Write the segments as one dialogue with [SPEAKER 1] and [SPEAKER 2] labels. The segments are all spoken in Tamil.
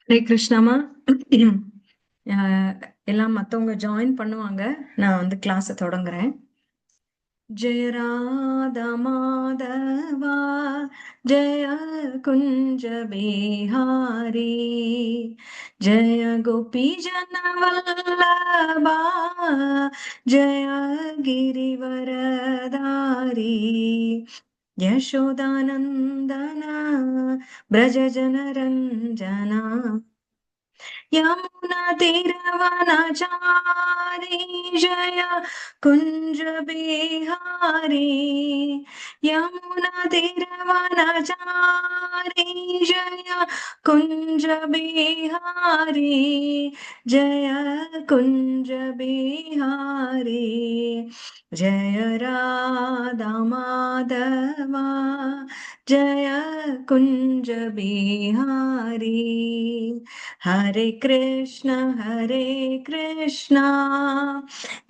[SPEAKER 1] ஹரே கிருஷ்ணாமா. எல்லாம் மத்தவங்க ஜாயின் பண்ணுவாங்க. நான் வந்து கிளாஸை தொடங்குறேன். ஜெய ராதா மாதவா ஜெய குஞ்ச பிஹாரி ஜெய கோபி ஜன வல்லபா ஜெய கிரிவரதாரி யசோதானந்தன பிரஜ ஜனரஞ்சனா यमुना तीरवनचारी जय कुंज बिहारी यमुना तीरवनचारी जय कुंज बिहारी जय कुंज बिहारी जय राधा माधवा जय कुंज बिहारी हरे कृष्ण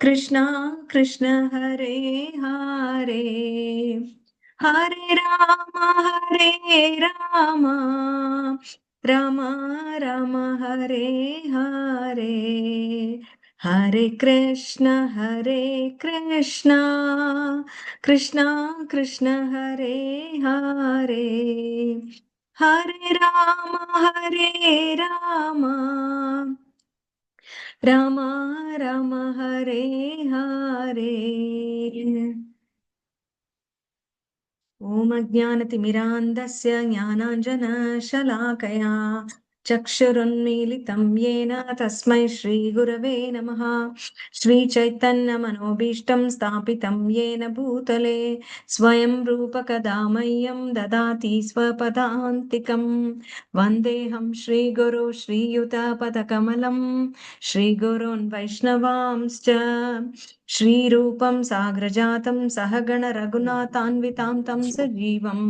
[SPEAKER 1] कृष्ण कृष्ण हरे हरे हरे राम राम राम हरे हरे हरे कृष्ण कृष्ण कृष्ण हरे हरे हरे राम राम राम हरे हरे ओम अज्ञानतिमिरान्धस्य ज्ञानाञ्जनशलाकया चक्षुरुन्मीलितं येन तस्मै श्रीगुरवे नमः। श्रीचैतन्यमनोभीष्टं स्थापितं येन भूतले स्वयं रूपकदा मह्यं ददाति स्वपदान्तिकं। वन्देऽहं श्रीगुरो श्रीयुतपदकमलं श्रीगुरोन् वैष्णवांश्च श्रीरूपं साग्रजातं सहगण रघुनाथान्वितां तं सजीवं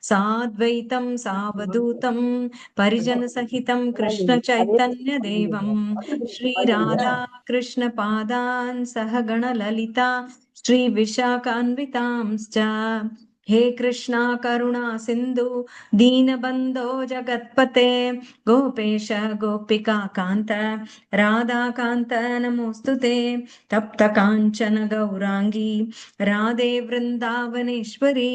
[SPEAKER 1] साद्वैतं सावधूतं परिजनसहितं कृष्ण चैतन्य देवं श्रीराधा कृष्ण पादान् सहगण ललिता श्रीविशाखान्वितांश्च हे कृष्णा करुणा सिन्धु दीनबन्धो जगत्पते गोपेश गोपिका कान्त राधाकान्त नमोऽस्तुते तप्त काञ्चन गौरांगी राधे वृन्दावनेश्वरी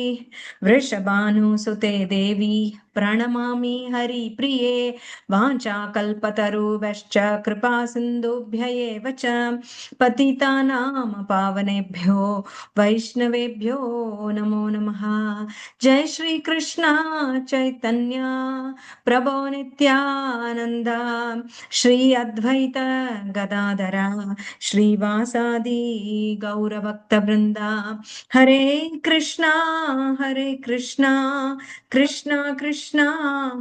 [SPEAKER 1] वृषभानुसुते देवी प्रणमामि हरिप्रिये वाञ्छाकल्पतरुभ्यश्च कृपा सिन्धुभ्य एव च पतितानां पावनेभ्यो वैष्णवेभ्यो नमो नमः। जय श्री कृष्ण चैतन्य प्रभो नित्यानंद श्री अद्वैत गदाधर श्रीवासादि गौरभक्तवृंदा हरे कृष्णा कृष्णा कृष्णा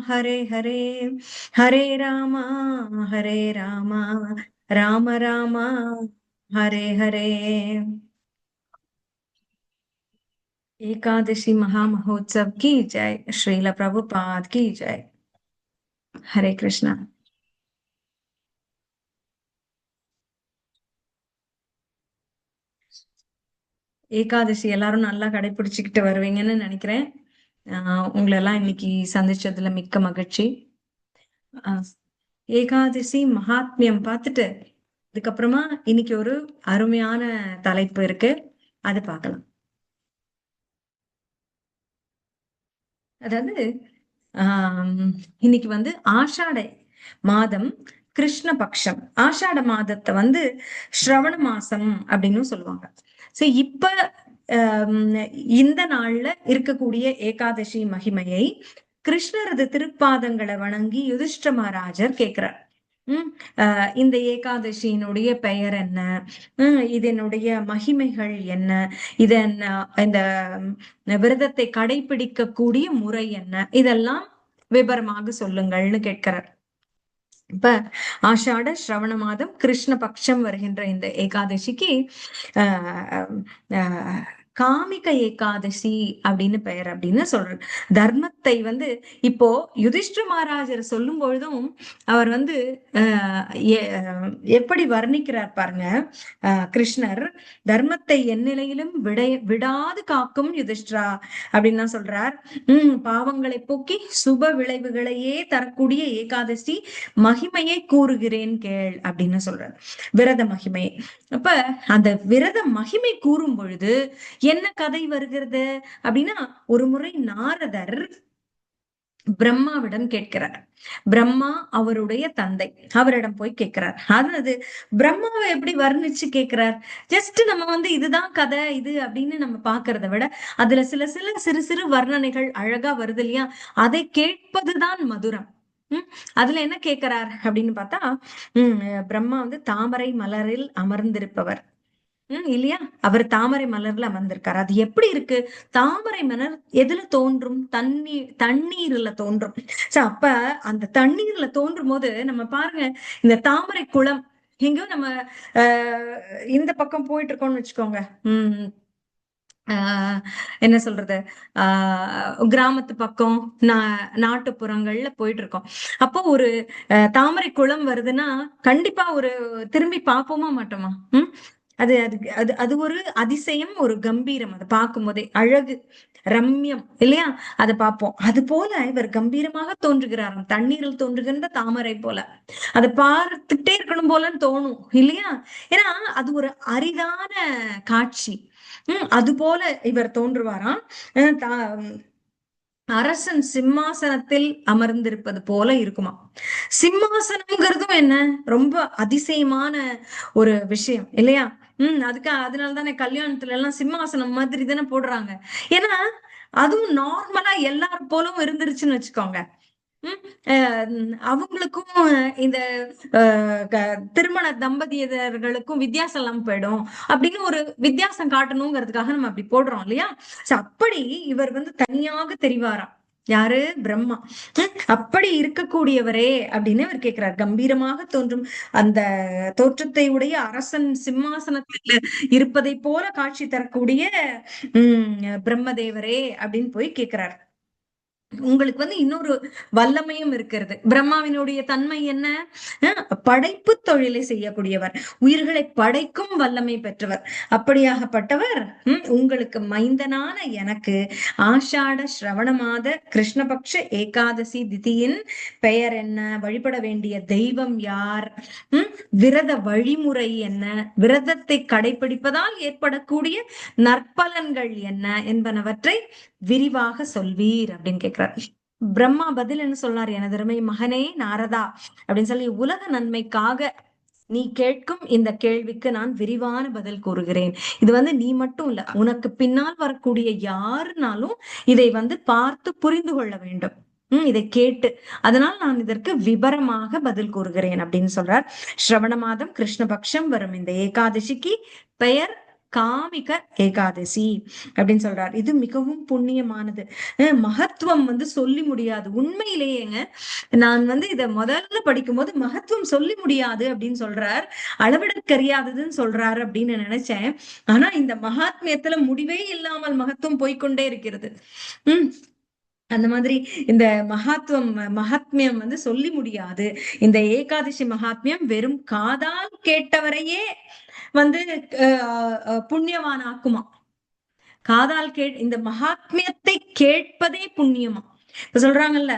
[SPEAKER 1] हरे हरे हरे राम राम राम हरे हरे। एकादशी महामहोत्सव की जय। श्रील प्रभुपाद की जय। हरे कृष्णा। ஏகாதசி எல்லாரும் நல்லா கடைபிடிச்சுக்கிட்டு வருவீங்கன்னு நினைக்கிறேன். உங்களெல்லாம் இன்னைக்கு சந்திச்சதுல மிக்க மகிழ்ச்சி. ஏகாதசி மகாத்மியம் பார்த்துட்டு அதுக்கப்புறமா இன்னைக்கு ஒரு அருமையான தலைப்பு இருக்கு, அது பார்க்கலாம். அதாவது இன்னைக்கு வந்து ஆஷாட மாதம் கிருஷ்ணபக்ஷம். ஆஷாட மாதத்தை வந்து ஸ்ரவண மாசம் அப்படின்னு சொல்லுவாங்க. சோ இப்ப இந்த நாள்ல இருக்கக்கூடிய ஏகாதசி மகிமையை கிருஷ்ணரது திருப்பாதங்களை வணங்கி யுதிஷ்ட மகாராஜர் கேட்கிறார். இந்த ஏகாதசியினுடைய பெயர் என்ன, இதனுடைய மகிமைகள் என்ன, இந்த விரதத்தை கடைபிடிக்கக்கூடிய முறை என்ன, இதெல்லாம் விபரமாக சொல்லுங்கள்னு கேட்கிறார். இப்ப ஆஷாட ஸ்ரவண மாதம் கிருஷ்ண பக்ஷம் வருகின்ற இந்த ஏகாதசிக்கு காமிக ஏகாதசி அப்படின்னு பெயர் அப்படின்னு சொல்றாரு. தர்மத்தை வந்து இப்போ யுதிஷ்டிர மகாராஜர் சொல்லும் பொழுதும் அவர் வந்து எப்படி வர்ணிக்கிறார் பாருங்க. கிருஷ்ணர் தர்மத்தை எந்நிலையிலும் விடாது காக்கும் யுதிஷ்டிரா அப்படின்னு தான் சொல்றார். பாவங்களை போக்கி சுப விளைவுகளையே தரக்கூடிய ஏகாதசி மகிமையை கூறுகிறேன் கேள் அப்படின்னு சொல்றார். விரத மகிமை. அப்ப அந்த விரத மகிமை கூறும் பொழுது என்ன கதை வருகிறது அப்படின்னா, ஒரு முறை நாரதர் பிரம்மாவிடம் கேட்கிறார். பிரம்மா அவருடைய தந்தை, அவரிடம் போய் கேட்கிறார். அதாவது பிரம்மாவை எப்படி வர்ணிச்சு கேட்கிறார்? ஜஸ்ட் நம்ம வந்து இதுதான் கதை இது அப்படின்னு நம்ம பாக்குறத விட அதுல சில சில சிறு சிறு வர்ணனைகள் அழகா வருது இல்லையா? அதை கேட்பதுதான் மதுரம். அதுல என்ன கேட்கிறார் அப்படின்னு பார்த்தா, பிரம்மா வந்து தாமரை மலரில் அமர்ந்திருப்பவர் இல்லையா? அவர் தாமரை மலர்ல அமர்ந்திருக்காரு. அது எப்படி இருக்கு? தாமரை மலர் எதுல தோன்றும்? தண்ணீர்ல தோன்றும். அப்ப அந்த தண்ணீர்ல தோன்றும் போது நம்ம பாருங்க, இந்த தாமரை குளம் எங்கேயோ நம்ம இந்த பக்கம் போயிட்டு இருக்கோம்னு வச்சுக்கோங்க. என்ன சொல்றது, கிராமத்து பக்கம் நாட்டுப்புறங்கள்ல போயிட்டு இருக்கோம். அப்போ ஒரு தாமரை குளம் வருதுன்னா கண்டிப்பா ஒரு திரும்பி பார்ப்போமா மாட்டோமா? அது அது அது அது ஒரு அதிசயம், ஒரு கம்பீரம். அதை பார்க்கும் போதே அழகு, ரம்யம் இல்லையா? அதை பார்ப்போம். அது போல இவர் கம்பீரமாக தோன்றுகிறாராம், தண்ணீரில் தோன்றுகின்ற தாமரை போல. அதை பார்த்துட்டே இருக்கணும் போலன்னு தோணும் இல்லையா? ஏன்னா அது ஒரு அரிதான காட்சி. அது போல இவர் தோன்றுவாராம். அரசன் சிம்மாசனத்தில் அமர்ந்திருப்பது போல இருக்குமா. சிம்மாசனம்ங்கிறதும் என்ன ரொம்ப அதிசயமான ஒரு விஷயம் இல்லையா? அதனாலதானே கல்யாணத்துல எல்லாம் சிம்மாசனம் மாதிரி தானே போடுறாங்க. ஏன்னா அதுவும் நார்மலா எல்லாரும் போலும் இருந்துருச்சுன்னு வச்சுக்கோங்க. அவங்களுக்கும் இந்த திருமண தம்பதியர்களுக்கும் வித்தியாசம் எல்லாம் போயிடும் அப்படின்னு ஒரு வித்தியாசம் காட்டணுங்கிறதுக்காக நம்ம அப்படி போடுறோம் இல்லையா? அப்படி இவர் வந்து தனியாக தெரிவாராம். யாரு? பிரம்மா. அப்படி இருக்கக்கூடியவரே அப்படின்னு இவர் கேட்கிறார். கம்பீரமாக தோன்றும் அந்த தோற்றத்தை உடைய அரசன் சிம்மாசனத்தில் இருப்பதை போல காட்சி தரக்கூடிய பிரம்மதேவரே அப்படின்னு போய் கேட்கிறார். உங்களுக்கு வந்து இன்னொரு வல்லமையும் இருக்கிறது. பிரம்மாவினுடைய தன்மை என்ன? படைப்பு தொழிலை செய்யக்கூடியவர், உயிர்களை படைக்கும் வல்லமை பெற்றவர். அப்படியாகப்பட்டவர் உங்களுக்கு மைந்தனான எனக்கு ஆஷாட ஸ்ரவண மாத கிருஷ்ணபக்ஷ ஏகாதசி திதியின் பெயர் என்ன? வழிபட வேண்டிய தெய்வம் யார்? விரத வழிமுறை என்ன? விரதத்தை கடைபிடிப்பதால் ஏற்படக்கூடிய நற்பலன்கள் என்ன என்பனவற்றை விரிவாக சொல்வீர் அப்படின்னு கேட்கிறார். பிரம்மா பதில் என்ன சொன்னார்? எனது அருமை மகனே நாரதா அப்படின்னு சொல்லி, உலக நன்மைக்காக நீ கேட்கும் இந்த கேள்விக்கு நான் விரிவான பதில் கூறுகிறேன். இது வந்து நீ மட்டும் இல்ல, உனக்கு பின்னால் வரக்கூடிய யாருனாலும் இதை வந்து பார்த்து புரிந்து கொள்ள வேண்டும். இதை கேட்டு, அதனால் நான் இதற்கு விபரமாக பதில் கூறுகிறேன் அப்படின்னு சொல்றார். ஸ்ரவண மாதம் கிருஷ்ணபக்ஷம் வரும் இந்த ஏகாதசிக்கு பெயர் காமிக ஏகாதசி அப்படின்னு சொல்றார். இது மிகவும் புண்ணியமானது. மகத்துவம் வந்து சொல்லி முடியாது. உண்மையிலேயேங்க நான் வந்து இத முதல்ல படிக்கும் போது மகத்துவம் சொல்லி முடியாது அப்படின்னு சொல்றார், அளவிடக்கரியாததுன்னு சொல்றாரு அப்படின்னு நினைச்சேன். ஆனா இந்த மகாத்மியத்துல முடிவே இல்லாமல் மகத்துவம் போய்கொண்டே இருக்கிறது. அந்த மாதிரி இந்த மகாத்மியம் வந்து சொல்லி முடியாது. இந்த ஏகாதசி மகாத்மியம் வெறும் காதால் கேட்டவரையே வந்து புண்ணியவான் ஆக்குமா. காதால் இந்த மகாத்மியத்தை கேட்பதே புண்ணியமா. இப்ப சொல்றாங்கல்ல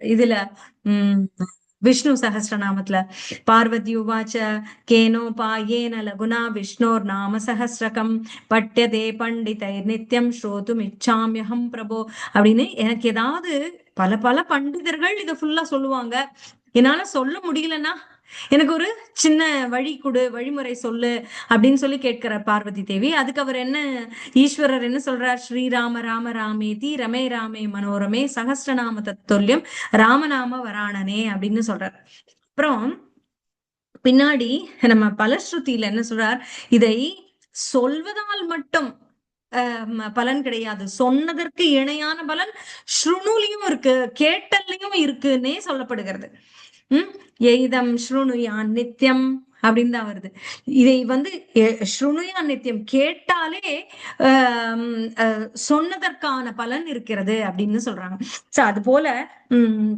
[SPEAKER 1] இதுல விஷ்ணு சஹஸ்ரநாமத்துல பார்வதி உவாச்ச கேனோபாயேன லகுனா விஷ்ணோர் நாம சஹஸ்ரகம் பட்யதே பண்டிதை நித்தியம் ஸ்ரோதும் இச்சாமியகம் பிரபோ அப்படின்னு எனக்கு ஏதாவது பல பல பண்டிதர்கள் இதை ஃபுல்லா சொல்லுவாங்க. என்னால சொல்ல முடியலன்னா எனக்கு ஒரு சின்ன வழி கொடு, வழிமுறை சொல்லு அப்படின்னு சொல்லி கேட்கிறார் பார்வதி தேவி. அதுக்கு அவர் என்ன, ஈஸ்வரர் என்ன சொல்றார்? ஸ்ரீராம ராம ராமேதி ரமே ராமே மனோரமே சகஸ்ரநாம தத்துல்யம் ராமநாம வராணனே அப்படின்னு சொல்றார். அப்புறம் பின்னாடி நம்ம பலஸ்ருதியில என்ன சொல்றார்? இதை சொல்வதால் மட்டும் பலன் கிடையாது, சொன்னதற்கு இணையான பலன் ஸ்ருணுலையும் இருக்கு, கேட்டல்லையும் இருக்குன்னே சொல்லப்படுகிறது. எய்தம் ஸ்ருணுயான் நித்தியம் அப்படின்னு தான் வருது. இதை வந்து ஸ்ருணுயா நித்தியம் கேட்டாலே சொன்னதற்கான பலன் இருக்கிறது அப்படின்னு சொல்றாங்க. சோ அது போல உம்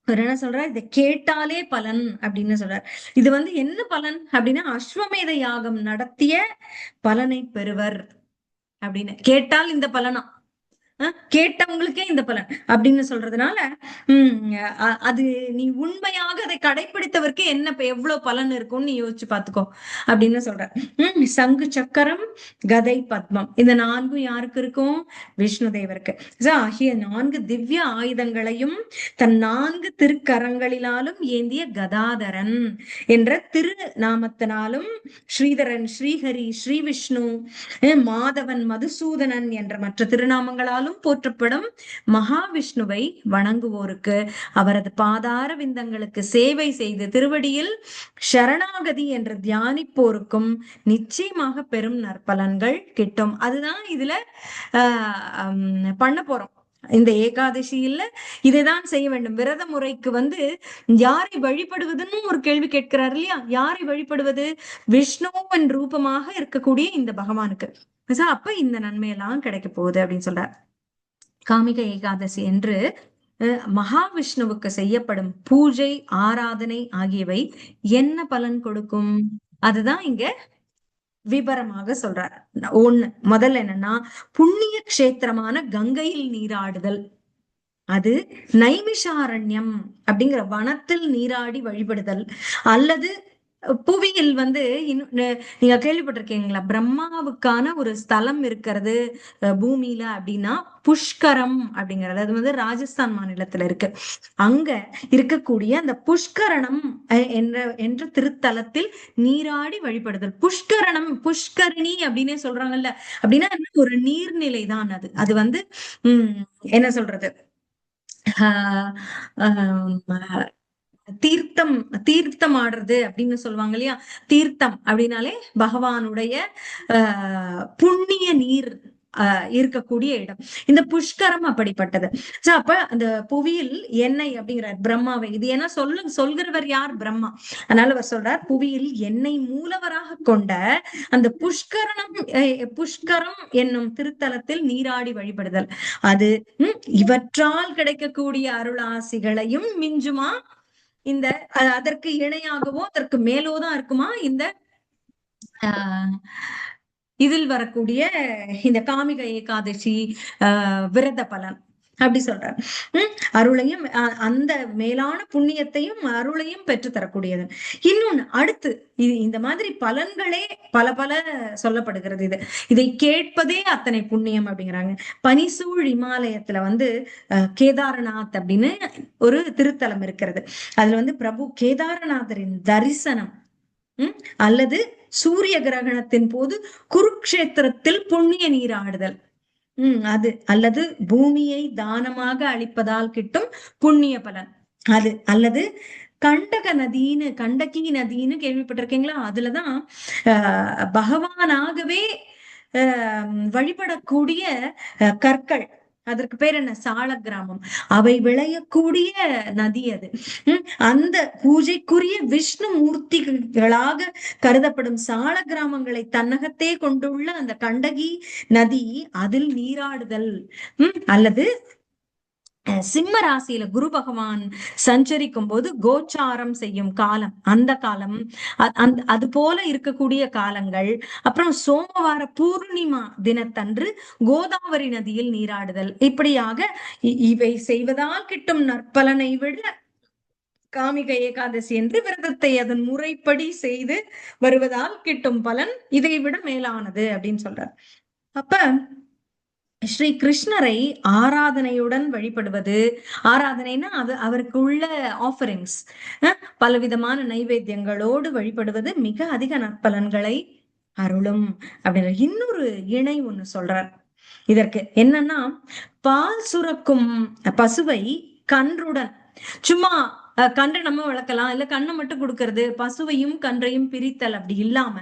[SPEAKER 1] அவர் என்ன சொல்றார், இதை கேட்டாலே பலன் அப்படின்னு சொல்றார். இது வந்து என்ன பலன் அப்படின்னா, அஸ்வமேத யாகம் நடத்திய பலனை பெறுவர் அப்படின்னு. கேட்டால் இந்த பலனா, கேட்டவங்களுக்கே இந்த பலன் அப்படின்னு சொல்றதுனால உம் அது நீ உண்மையாக அதை கடைபிடித்தவருக்கு என்ன எவ்வளவு பலன் இருக்கும்னு நீ யோசிச்சு பாத்துக்கோ அப்படின்னு சொல்ற. சங்கு சக்கரம் கதை பத்மம் இந்த நான்கும் யாருக்கு இருக்கும்? விஷ்ணு தேவருக்கு. ஆகிய 4 திவ்ய ஆயுதங்களையும் தன் 4 திருக்கரங்களினாலும் ஏந்திய கதாதரன் என்ற திருநாமத்தினாலும் ஸ்ரீதரன், ஸ்ரீஹரி, ஸ்ரீ விஷ்ணு, மாதவன், மதுசூதனன் என்ற மற்ற திருநாமங்களாலும் போற்றப்படும் மகாவிஷ்ணுவை வணங்குவோருக்கு, அவரது பாதார விந்தங்களுக்கு சேவை செய்து திருவடியில் சரணாகதி என்று தியானிப்போருக்கும் நிச்சயமாக பெரும் நற்பலன்கள் கிட்டும். அதுதான் இதுல பண்ண போறோம். இந்த ஏகாதசியில இதைதான் செய்ய வேண்டும். விரத முறைக்கு வந்து யாரை வழிபடுவதுன்னு ஒரு கேள்வி கேட்கிறார் இல்லையா? யாரை வழிபடுவது? விஷ்ணுவின் ரூபமாக இருக்கக்கூடிய இந்த பகவானுக்கு. அப்ப இந்த நன்மையெல்லாம் கிடைக்க போகுது அப்படின்னு சொல்றார். காமிக ஏகாதசி என்று மகாவிஷ்ணுவுக்கு செய்யப்படும் பூஜை, ஆராதனை ஆகியவை என்ன பலன் கொடுக்கும்? அதுதான் இங்க விபரமாக சொல்றார். ஒண்ணு முதல்ல என்னன்னா, புண்ணிய கஷேத்திரமான கங்கையில் நீராடுதல். அது நைமிஷாரண்யம் அப்படிங்கிற வனத்தில் நீராடி வழிபடுதல். அல்லது புவியில் வந்து நீங்க கேள்விப்பட்டிருக்கீங்களா, பிரம்மாவுக்கான ஒரு ஸ்தலம் இருக்கிறது பூமியில அப்படின்னா புஷ்கரம் அப்படிங்கிறது. அது வந்து ராஜஸ்தான் மாநிலத்துல இருக்கு. அங்க இருக்கக்கூடிய அந்த புஷ்கரணம் என்ற திருத்தலத்தில் நீராடி வழிபடுதல். புஷ்கரணம், புஷ்கரணி அப்படின்னே சொல்றாங்கல்ல, அப்படின்னா ஒரு நீர்நிலை தான் அது. அது வந்து என்ன சொல்றது, தீர்த்தம், தீர்த்தம் ஆடுறது அப்படின்னு சொல்லுவாங்க இல்லையா? தீர்த்தம் அப்படின்னாலே பகவானுடைய புண்ணிய நீர் இருக்கக்கூடிய இடம். இந்த புஷ்கரம் அப்படிப்பட்டது. அப்ப அந்த புவியில் எண்ணெய் அப்படிங்கிறார் பிரம்மாவை. இது ஏன்னா சொல்கிறவர் யார்? பிரம்மா. அதனால அவர் சொல்றார், புவியில் எண்ணெய் மூலவராக கொண்ட அந்த புஷ்கரம் என்னும் திருத்தலத்தில் நீராடி வழிபடுதல். அது இவற்றால் கிடைக்கக்கூடிய அருளாசிகளையும் மிஞ்சுமா? இந்த அதற்கு இணையாகவோ அதற்கு மேலோதான் இருக்குமா இந்த இதில் வரக்கூடிய இந்த காமிக ஏகாதசி விரத பலன் அப்படி சொல்றார். அருளையும் அந்த மேலான புண்ணியத்தையும் அருளையும் பெற்று தரக்கூடியது. இன்னொன்னு அடுத்து இந்த மாதிரி பலன்களே பல பல சொல்லப்படுகிறது. இதை கேட்பதே அத்தனை புண்ணியம் அப்படிங்கிறாங்க. பனிசூழ் இமாலயத்துல வந்து கேதாரநாத் அப்படின்னு ஒரு திருத்தலம் இருக்கிறது. அதுல வந்து பிரபு கேதாரநாதரின் தரிசனம் அல்லது சூரிய கிரகணத்தின் போது குருக்ஷேத்திரத்தில் புண்ணிய நீராடுதல், அது அல்லது பூமியை தானமாக அளிப்பதால் கிட்டும் புண்ணிய பலன், அது அல்லது கண்டகி நதின்னு கேள்விப்பட்டிருக்கீங்களா? அதுலதான் பகவானாகவே வழிபடக்கூடிய கற்கள், அதற்கு பேர் என்ன, சால கிராமம், அவை விளையக்கூடிய நதி அது. அந்த பூஜைக்குரிய விஷ்ணு மூர்த்திகளாக கருதப்படும் சால கிராமங்களை தன்னகத்தே கொண்டுள்ள அந்த கண்டகி நதி, அதில் நீராடுதல் அல்லது சிம்ம ராசியில குரு பகவான் சஞ்சரிக்கும் போது கோச்சாரம் செய்யும் காலம், அந்த காலம், அது போல இருக்கக்கூடிய காலங்கள். அப்புறம் சோமவார பூர்ணிமா தினத்தன்று கோதாவரி நதியில் நீராடுதல். இப்படியாக இவை செய்வதால் கிட்டும் நற்பலனை விட காமிக ஏகாதசி என்று விரதத்தை அதன் முறைப்படி செய்து வருவதால் கிட்டும் பலன் இதை விட மேலானது அப்படின்னு சொல்றார். அப்ப ஸ்ரீ கிருஷ்ணரை ஆராதனையுடன் வழிபடுவது, ஆராதனைனா அது அவருக்கு உள்ள ஆஃபரிங்ஸ், பலவிதமான நைவேத்தியங்களோடு வழிபடுவது மிக அதிக நற்பலன்களை அருளும் அப்படின்னு இன்னொரு இணை ஒண்ணு சொல்றார். இதற்கு என்னன்னா, பால் சுரக்கும் பசுவை கன்றுடன், சும்மா கன்றை நம்ம வளர்க்கலாம், இல்ல கண்ணை மட்டும் கொடுக்கறது, பசுவையும் கன்றையும் பிரித்தல் அப்படி இல்லாம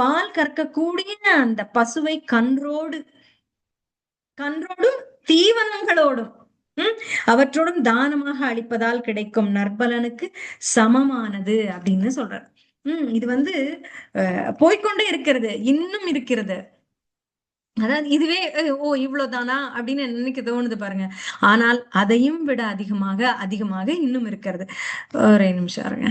[SPEAKER 1] பால் கறக்கக்கூடிய அந்த பசுவை கன்றோடும் தீவனங்களோடும் அவற்றோடும் தானமாக அளிப்பதால் கிடைக்கும் நற்பலனுக்கு சமமானது அப்படின்னு சொல்றார். இது வந்து போய்க்கொண்டே இருக்கிறது, இன்னும் இருக்கிறது. அதாவது இதுவே ஓ இவ்வளவுதானா அப்படின்னு நினைக்க தோணுது பாருங்க. ஆனால் அதையும் விட அதிகமாக அதிகமாக இன்னும் இருக்கிறது. ஒரே நிமிஷம் இருங்க.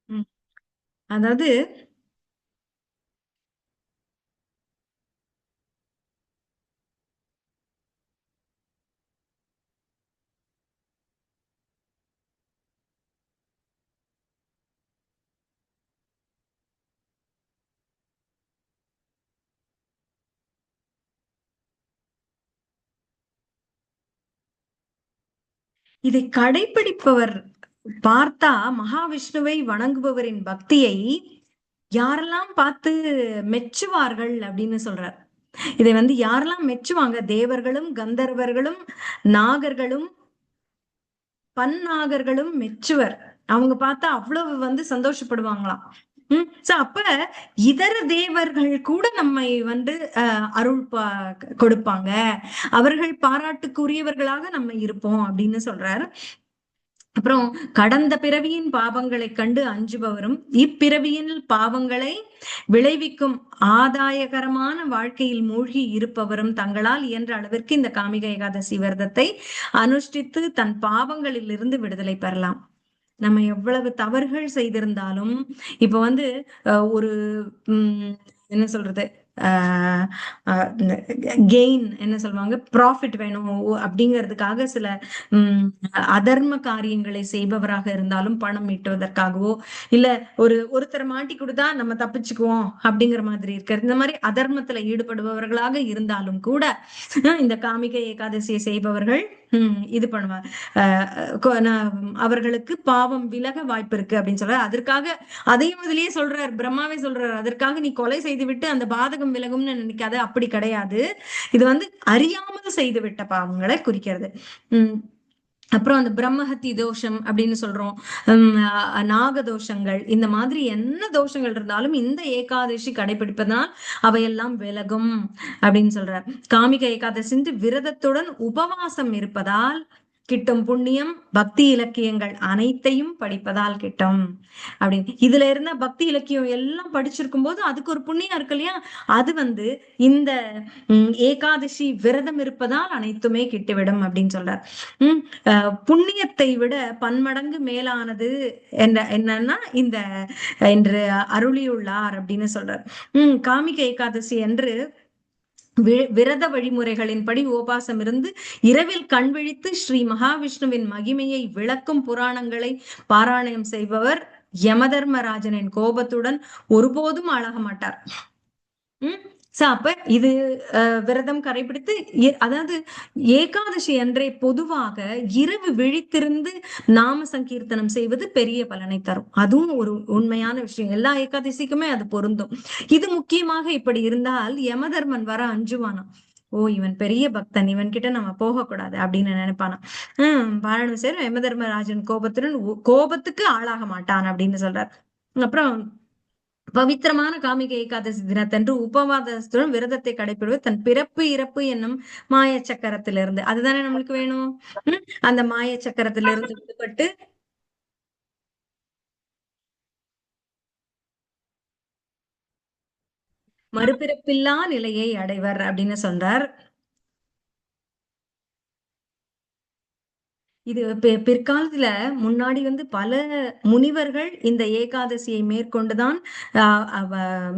[SPEAKER 1] ம். அதாவது இதை கடைபிடிப்பவர் பார்த்தா மகாவிஷ்ணுவை வணங்குபவரின் பக்தியை யாரெல்லாம் பார்த்து மெச்சுவார்கள் அப்படின்னு சொல்றார். இதை வந்து யாரெல்லாம் மெச்சுவாங்க, தேவர்களும் கந்தர்வர்களும் நாகர்களும் பன்னாகர்களும் மெச்சுவர். அவங்க பார்த்தா அவ்வளவு வந்து சந்தோஷப்படுவாங்களாம். சோ அப்ப இதர தேவர்கள் கூட நம்மை வந்து அருள் கொடுப்பாங்க. அவர்கள் பாராட்டுக்குரியவர்களாக நம்ம இருப்போம் அப்படின்னு சொல்றாரு. அப்புறம் கடந்த பிறவியின் பாவங்களைக் கண்டு அஞ்சுபவரும் இப்பிறவியில் பாவங்களை விளைவிக்கும் ஆதாயகரமான வாழ்க்கையில் மூழ்கி இருப்பவரும் தங்களால் இயன்ற அளவிற்கு இந்த காமிக ஏகாதசி விரதத்தை அனுஷ்டித்து தன் பாவங்களில் இருந்து விடுதலை பெறலாம். நம்ம எவ்வளவு தவறுகள் செய்திருந்தாலும் இப்ப வந்து ஒரு உம் என்ன சொல்றது, கெயின் என்ன சொல்லுவாங்க, ப்ராஃபிட் வேணும் அப்படிங்கிறதுக்காக சில உம் அதர்ம காரியங்களை செய்பவராக இருந்தாலும் பணம் ஈட்டுவதற்காகவோ இல்ல ஒருத்தரை மாட்டி கொடுத்தா நம்ம தப்பிச்சுக்குவோம் அப்படிங்கிற மாதிரி இருக்கிறது, இந்த மாதிரி அதர்மத்துல ஈடுபடுபவர்களாக இருந்தாலும் கூட இந்த காமிகை ஏகாதசியை செய்பவர்கள் இது பண்ணுவார். அவர்களுக்கு பாவம் விலக வாய்ப்பு இருக்கு அப்படின்னு சொல்றாரு. அதற்காக அதையும் இதுலயே சொல்றார், பிரம்மாவே சொல்றாரு, அதற்காக நீ கொலை செய்து விட்டு அந்த பாதகம் விலகும்னு நினைக்காத, அப்படி கிடையாது. இது வந்து அறியாமல் செய்து விட்ட பாவங்களை குறிக்கிறது. உம் அப்புறம் அந்த பிரம்மஹத்தி தோஷம் அப்படின்னு சொல்றோம், நாக தோஷங்கள், இந்த மாதிரி என்ன தோஷங்கள் இருந்தாலும் இந்த ஏகாதசி கடைபிடிப்பதனால் அவையெல்லாம் விலகும் அப்படின்னு சொல்றார். காமிக ஏகாதசி விரதத்துடன் உபவாசம் இருப்பதால் கிட்டும் புண்ணியம் பக்தி இலக்கியங்கள் அனைத்தையும் படிப்பதால் கிட்டும் அப்படின்னு. இதுல இருந்த பக்தி இலக்கியம் எல்லாம் படிச்சிருக்கும் போது அதுக்கு ஒரு புண்ணியம் இருக்கு இல்லையா, அது வந்து இந்த ஏகாதசி விரதம் இருப்பதால் அனைத்துமே கிட்டுவிடும் அப்படின்னு சொல்றார். உம் புண்ணியத்தை விட பன்மடங்கு மேலானது என்னன்னா இந்த என்று அருளியுள்ளார் அப்படின்னு சொல்றார். காமிக ஏகாதசி என்று விரத வழிமுறைகளின்படி உபவாசம் இருந்து இரவில் கண் விழித்து ஸ்ரீ மகாவிஷ்ணுவின் மகிமையை விளக்கும் புராணங்களை பாராயணம் செய்பவர் யமதர்மராஜனின் கோபத்துடன் ஒருபோதும் ஆளாக மாட்டார். உம் அப்ப இது விரதம் கடைபிடித்து அதாவது ஏகாதசி அன்றே பொதுவாக இரவு விழித்திருந்து நாம சங்கீர்த்தனம் செய்வது பெரிய பலனை தரும். அதுவும் ஒரு உண்மையான விஷயம், எல்லா ஏகாதசிக்குமே அது பொருந்தும். இது முக்கியமாக இப்படி இருந்தால் யமதர்மன் வர அஞ்சுவானாம். ஓ இவன் பெரிய பக்தன், இவன் கிட்ட நம்ம போகக்கூடாது அப்படின்னு நினைப்பானா. பாராயணம் செய்ய யமதர்மராஜன் கோபத்துக்கு ஆளாக மாட்டான் அப்படின்னு சொல்றார். அப்புறம் பவித்திரமான காமிகை ஏகாதசி தினத்தன்று உபவாதத்துடன் விரதத்தை கடைபிடிவது தன் பிறப்பு இறப்பு என்னும் மாய சக்கரத்திலிருந்து, அதுதானே நம்மளுக்கு வேணும். அந்த மாய சக்கரத்திலிருந்து விடுபட்டு மறுபிறப்பில்லா நிலையை அடைவர் அப்படின்னு சொல்றார். இது பிற்காலத்துல முன்னாடி பல முனிவர்கள் இந்த ஏகாதசியை மேற்கொண்டுதான்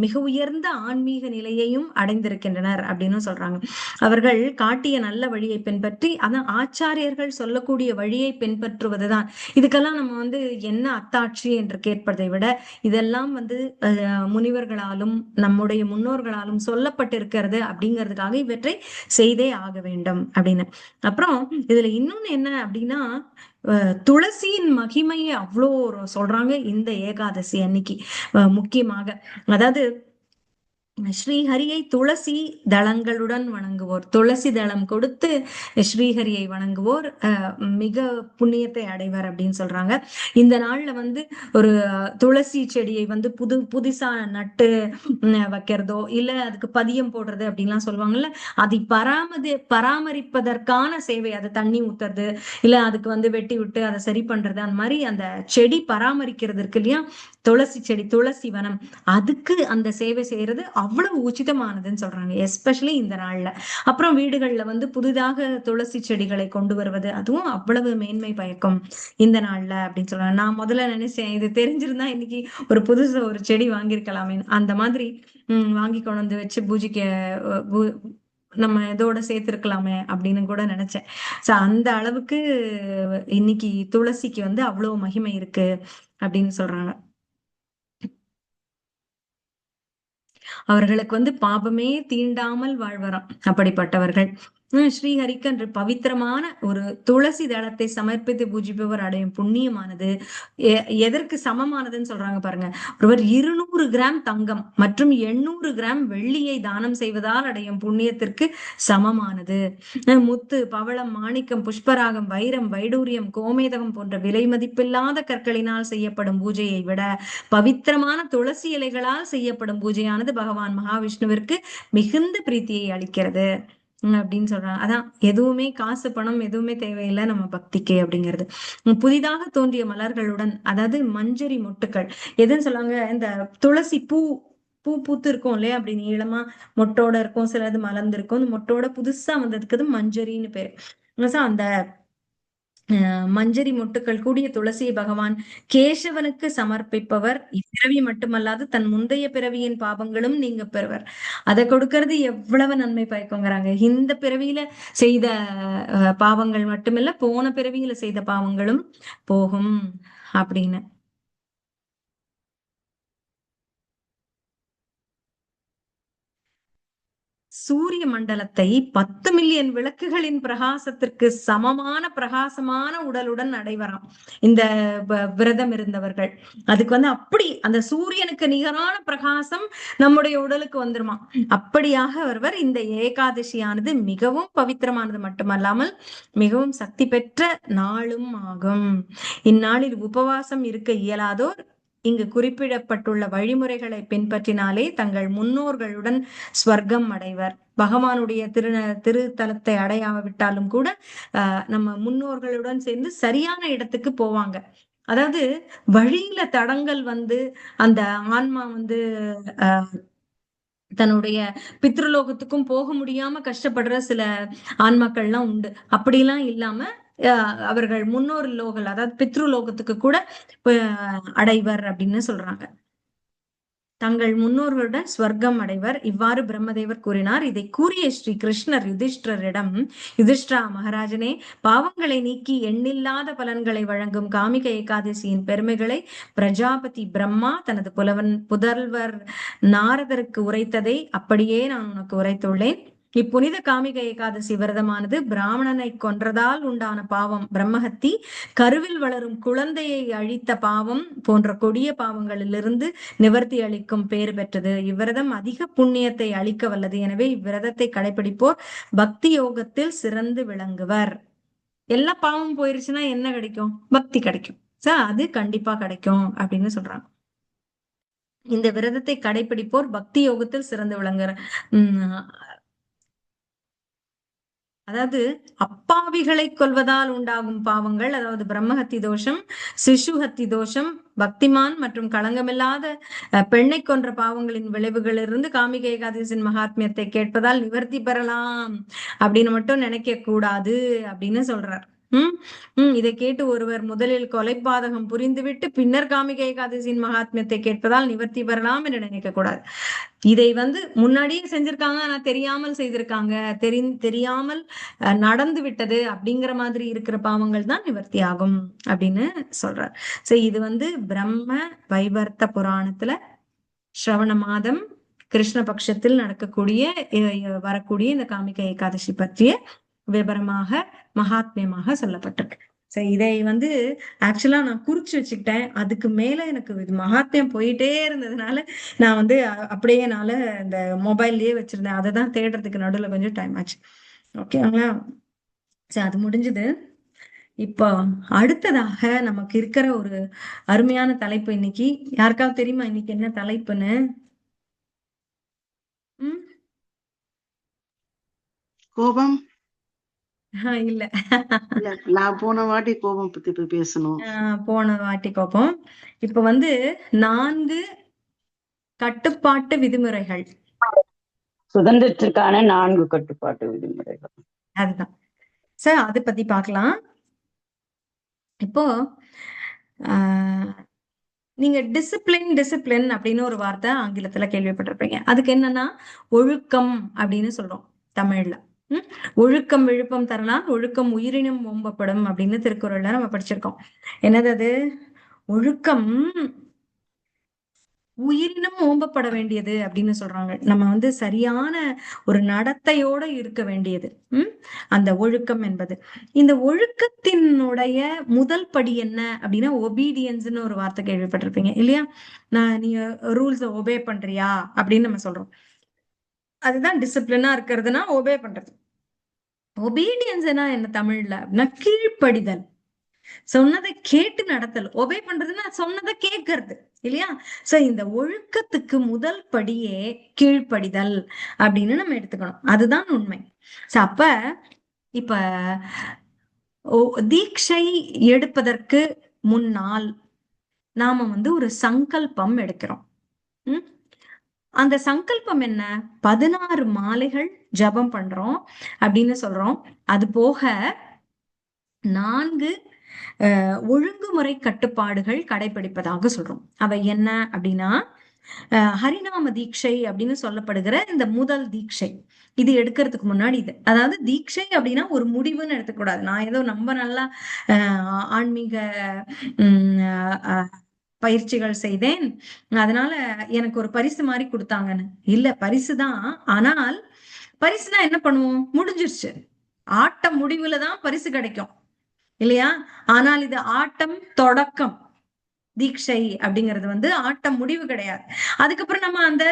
[SPEAKER 1] மிக உயர்ந்த ஆன்மீக நிலையையும் அடைந்திருக்கின்றனர் அப்படின்னு சொல்றாங்க. அவர்கள் காட்டிய நல்ல வழியை பின்பற்றி, அதான் ஆச்சாரியர்கள் சொல்லக்கூடிய வழியை பின்பற்றுவதுதான். இதுக்கெல்லாம் நம்ம என்ன அத்தாட்சி என்று கேட்பதை விட, இதெல்லாம் முனிவர்களாலும் நம்முடைய முன்னோர்களாலும் சொல்லப்பட்டிருக்கிறது அப்படிங்கிறதுக்காக இவற்றை செய்தே ஆக வேண்டும் அப்படின்னு. அப்புறம் இதுல இன்னொன்னு என்ன அப்படின்னா, துளசியின் மகிமையை அவ்வளோ சொல்றாங்க இந்த ஏகாதசி அன்னைக்கு. முக்கியமாக அதாவது ஸ்ரீஹரியை துளசி தளங்களுடன் வணங்குவோர், துளசி தளம் கொடுத்து ஸ்ரீஹரியை வணங்குவோர் மிக புண்ணியத்தை அடைவர் அப்படின்னு சொல்றாங்க. இந்த நாள்ல ஒரு துளசி செடியை புதுசா நட்டு வைக்கிறதோ இல்ல அதுக்கு பதியம் போடுறது அப்படின்லாம் சொல்லுவாங்கல்ல, அதை பராமரிப்பதற்கான சேவை, அதை தண்ணி ஊத்துறது இல்ல அதுக்கு வெட்டி விட்டு அதை சரி பண்றது, அந்த மாதிரி அந்த செடி பராமரிக்கிறது இருக்கு இல்லையா, துளசி செடி, துளசி வனம், அதுக்கு அந்த சேவை செய்யறது அவ்வளவு உச்சிதமானதுன்னு சொல்றாங்க, எஸ்பெஷலி இந்த நாள்ல. அப்புறம் வீடுகள்ல புதிதாக துளசி செடிகளை கொண்டு வருவது, அதுவும் அவ்வளவு மேன்மை பயக்கும் இந்த நாள்ல அப்படின்னு சொல்றாங்க. நான் முதல்ல நினைச்சேன் இது தெரிஞ்சிருந்தா இன்னைக்கு ஒரு புதுசா ஒரு செடி வாங்கியிருக்கலாமே, அந்த மாதிரி வாங்கி கொண்டு வச்சு பூஜைக்கு நம்ம இதோட சேர்த்திருக்கலாமே அப்படின்னு கூட நினைச்சேன். சோ அந்த அளவுக்கு இன்னைக்கு துளசிக்கு அவ்வளவு மகிமை இருக்கு அப்படின்னு சொல்றாங்க. அவர்களுக்கு பாபமே தீண்டாமல் வாழ்வராம் அப்படிப்பட்டவர்கள். ஸ்ரீஹரிக்கு என்று பவித்திரமான ஒரு துளசி தளத்தை சமர்ப்பித்து பூஜிப்பவர் அடையும் புண்ணியமானது எதற்கு சமமானதுன்னு சொல்றாங்க பாருங்க. ஒருவர் 200 கிராம் தங்கம் மற்றும் 800 கிராம் வெள்ளியை தானம் செய்வதால் அடையும் புண்ணியத்திற்கு சமமானது. முத்து, பவளம், மாணிக்கம், புஷ்பராகம், வைரம், வைடூரியம், கோமேதகம் போன்ற விலை மதிப்பில்லாத கற்களினால் செய்யப்படும் பூஜையை விட பவித்திரமான துளசி இலைகளால் செய்யப்படும் பூஜையானது பகவான் மகாவிஷ்ணுவிற்கு மிகுந்த பிரீத்தியை அளிக்கிறது அப்படின்னு சொல்றாங்க. அதான் எதுவுமே காசு பணம் எதுவுமே தேவையில்லை நம்ம பக்திக்கு அப்படிங்கிறது. புதிதாக தோன்றிய மலர்களுடன், அதாவது மஞ்சரி மொட்டுக்கள் எதுன்னு சொல்லுவாங்க, இந்த துளசி பூ பூத்து இருக்கும் இல்லையா, அப்படி நீளமா மொட்டோட இருக்கும், சிலது மலர்ந்து இருக்கும். அந்த மொட்டோட புதுசா வந்ததுக்கு மஞ்சரின்னு பேரு. அந்த மஞ்சரி மொட்டுக்கள் கூடிய துளசியை பகவான் கேசவனுக்கு சமர்ப்பிப்பவர் இப்பிறவி மட்டுமல்லாது தன் முந்தைய பிறவியின் பாவங்களும் நீங்க பெறுவர். அதை கொடுக்கறது எவ்வளவு நன்மை பயக்குங்கிறாங்க. இந்த பிறவியில செய்த பாவங்கள் மட்டுமில்ல, போன பிறவியில செய்த பாவங்களும் போகும் அப்படின்னு. சூரிய மண்டலத்தை 10 மில்லியன் விளக்குகளின் பிரகாசத்திற்கு சமமான பிரகாசமான உடலுடன் அடைவராம் இந்த விரதம் இருந்தவர்கள். அதுக்கு அப்படி அந்த சூரியனுக்கு நிகரான பிரகாசம் நம்முடைய உடலுக்கு வந்துருமா. அப்படியாக ஒருவர் இந்த ஏகாதசியானது மிகவும் பவித்திரமானது மட்டுமல்லாமல் மிகவும் சக்தி பெற்ற நாளும் ஆகும். இந்நாளில் உபவாசம் இருக்க இயலாதோர் இங்கு குறிப்பிடப்பட்டுள்ள வழிமுறைகளை பின்பற்றினாலே தங்கள் முன்னோர்களுடன் ஸ்வர்க்கம் அடைவர். பகவானுடைய திருத்தலத்தை அடையாவிட்டாலும் கூட நம்ம முன்னோர்களுடன் சேர்ந்து சரியான இடத்துக்கு போவாங்க. அதாவது வழியில தடங்கள் அந்த ஆன்மா தன்னுடைய பித்ருலோகத்துக்கும் போக முடியாம கஷ்டப்படுற சில ஆன்மாக்கள்லாம் உண்டு. அப்படிலாம் இல்லாம அவர்கள் முன்னோர் லோகல், அதாவது பித்ருலோகத்துக்கு கூட அடைவர் அப்படின்னு சொல்றாங்க. தங்கள் முன்னோர்களுடன் ஸ்வர்க்கம் அடைவர். இவ்வாறு பிரம்மதேவர் கூறினார். இதை கூறிய ஸ்ரீ கிருஷ்ணர் யுதிஷ்டரிடம், யுதிஷ்டா மகாராஜனே, பாவங்களை நீக்கி எண்ணில்லாத பலன்களை வழங்கும் காமிக ஏகாதசியின் பெருமைகளை பிரஜாபதி பிரம்மா தனது புதல்வர் நாரதருக்கு உரைத்ததை அப்படியே நான் உனக்கு உரைத்துள்ளேன். இப்புனித காமிக ஏகாதசி விரதமானது பிராமணனை கொன்றதால் உண்டான பாவம் பிரம்மஹத்தி, கருவில் வளரும் குழந்தையை அழித்த பாவம் போன்ற கொடிய பாவங்களிலிருந்து நிவர்த்தி அளிக்கும் பேறு பெற்றது. இவ்விரதம் அதிக புண்ணியத்தை அளிக்க வல்லது. எனவே இவ்விரதத்தை கடைபிடிப்போர் பக்தி யோகத்தில் சிறந்து விளங்குவர். எல்லா பாவம் போயிருச்சுன்னா என்ன கிடைக்கும்? பக்தி கிடைக்கும். அது கண்டிப்பா கிடைக்கும் அப்படின்னு சொல்றாங்க. இந்த விரதத்தை கடைபிடிப்போர் பக்தி யோகத்தில் சிறந்து விளங்குற அதாவது அப்பாவிகளை கொல்வதால் உண்டாகும் பாவங்கள், அதாவது பிரம்மஹத்தி தோஷம், சிசுஹத்தி தோஷம், பக்திமான் மற்றும் களங்கமில்லாத பெண்ணை கொன்ற பாவங்களின் விளைவுகளிலிருந்து காமிக ஏகாதசியின் மகாத்மியத்தை கேட்பதால் நிவர்த்தி பெறலாம் அப்படின்னு மட்டும் நினைக்க கூடாது அப்படின்னு சொல்றார். இதை கேட்டு ஒருவர் முதலில் கொலைபாதகம் புரிந்துவிட்டு பின்னர் காமிகை ஏகாதசியின் மகாத்மியத்தை கேட்பதால் நிவர்த்தி பெறலாம் என்று நினைக்க கூடாது. இதை முன்னாடியே செஞ்சிருக்காங்க, ஆனா தெரியாமல் செய்திருக்காங்க, தெரியாமல் நடந்து விட்டது அப்படிங்கிற மாதிரி இருக்கிற பாவங்கள் தான் நிவர்த்தி ஆகும் அப்படின்னு சொல்றார். சோ இது பிரம்ம வைவர்த்த புராணத்துல ஸ்ரவண மாதம் கிருஷ்ணபக்ஷத்தில் நடக்கக்கூடிய வரக்கூடிய இந்த காமிகை ஏகாதசி பற்றிய விவரமாக மகாத்மியமாக சொல்லப்பட்டிருக்கு. சரி, இதை ஆக்சுவலா நான் குறிச்சு வச்சுக்கிட்டேன். அதுக்கு மேல எனக்கு இது மகாத்மியம் போயிட்டே இருந்ததுனால நான் அப்படியே இந்த மொபைல்லயே வச்சிருந்தேன். அதை தான் தேடுறதுக்கு நடுவில் கொஞ்சம் டைம் ஆச்சு. ஓகேங்களா? சரி, அது முடிஞ்சது. இப்போ அடுத்ததாக நமக்கு இருக்கிற ஒரு அருமையான தலைப்பு இன்னைக்கு. யாருக்காவது தெரியுமா இன்னைக்கு என்ன தலைப்புன்னு?
[SPEAKER 2] கோபம்
[SPEAKER 1] இல்ல,
[SPEAKER 2] நான் போன வாட்டி கோபம் பத்தி பேசணும்.
[SPEAKER 1] போன வாட்டி கோபம். இப்ப 4 கட்டுப்பாட்டு விதிமுறைகள்,
[SPEAKER 3] சுதந்திரத்திற்கான 4 கட்டுப்பாட்டு விதிமுறைகள்.
[SPEAKER 1] அதுதான் சார், அதை பத்தி பார்க்கலாம். இப்போ நீங்க டிசிப்ளின் அப்படின்னு ஒரு வார்த்தை ஆங்கிலத்துல கேள்விப்பட்டிருப்பீங்க. அதுக்கு என்னன்னா ஒழுக்கம் அப்படின்னு சொல்றோம் தமிழ்ல. ஒழுக்கம் விழுப்பம் தரலாம், ஒழுக்கம் உயிரினும் ஓம்பப்படும் அப்படின்னு திருக்குறள்ல நம்ம படிச்சிருக்கோம். என்னது அது? ஒழுக்கம் உயிரினும் ஓம்பப்பட வேண்டியது அப்படின்னு சொல்றாங்க. நம்ம சரியான ஒரு நடத்தையோட இருக்க வேண்டியது அந்த ஒழுக்கம் என்பது. இந்த ஒழுக்கத்தினுடைய முதல் படி என்ன அப்படின்னா ஒபீடியன்ஸ்னு ஒரு வார்த்தை கேள்விப்பட்டிருப்பீங்க இல்லையா? நீ ரூல்ஸ் ஒபே பண்றியா அப்படின்னு நம்ம சொல்றோம். அதுதான் டிசிப்ளினா இருக்கிறதுனா ஒபே பண்றது. ஒபீடியன்ஸ் என்ன தமிழ்ல அப்படின்னா கீழ்ப்படிதல், சொன்னதை கேட்டு நடத்தல். ஒபே பண்றதுன்னா சொன்னதை கேட்கறது இல்லையா? சோ இந்த ஒழுக்கத்துக்கு முதல் படியே கீழ்ப்படிதல் அப்படின்னு நம்ம எடுத்துக்கணும். அதுதான் உண்மை. சோ அப்ப இப்ப தீட்சை எடுப்பதற்கு முன்னால் நாம ஒரு சங்கல்பம் எடுக்கிறோம். அந்த சங்கல்பம் என்ன? 16 மாலைகள் ஜபம் பண்றோம் அப்படின்னு சொல்றோம். அது போக 4 ஒழுங்குமுறை கட்டுப்பாடுகள் கடைபிடிப்பதாக சொல்றோம். அவை என்ன அப்படின்னா ஹரிநாம தீட்சை அப்படின்னு சொல்லப்படுகிற இந்த முதல் தீட்சை. இது எடுக்கிறதுக்கு முன்னாடி இது, அதாவது தீட்சை அப்படின்னா ஒரு முடிவுன்னு எடுத்துக்கூடாது. நான் ஏதோ ரொம்ப நல்லா ஆன்மீக பயிற்சிகள் செய்தேன், அதனால எனக்கு ஒரு பரிசு மாதிரி கொடுத்தாங்கன்னு இல்ல. பரிசுதான். ஆனால் பரிசுதான் என்ன பண்ணுவோம்? முடிஞ்சிருச்சு. ஆட்டம் முடிவுலதான் பரிசு கிடைக்கும் இல்லையா? ஆனால் இது ஆட்டம் தொடக்கம். தீட்சை அப்படிங்கிறது ஆட்டம் முடிவு கிடையாது. அதுக்கப்புறம் நம்ம அந்த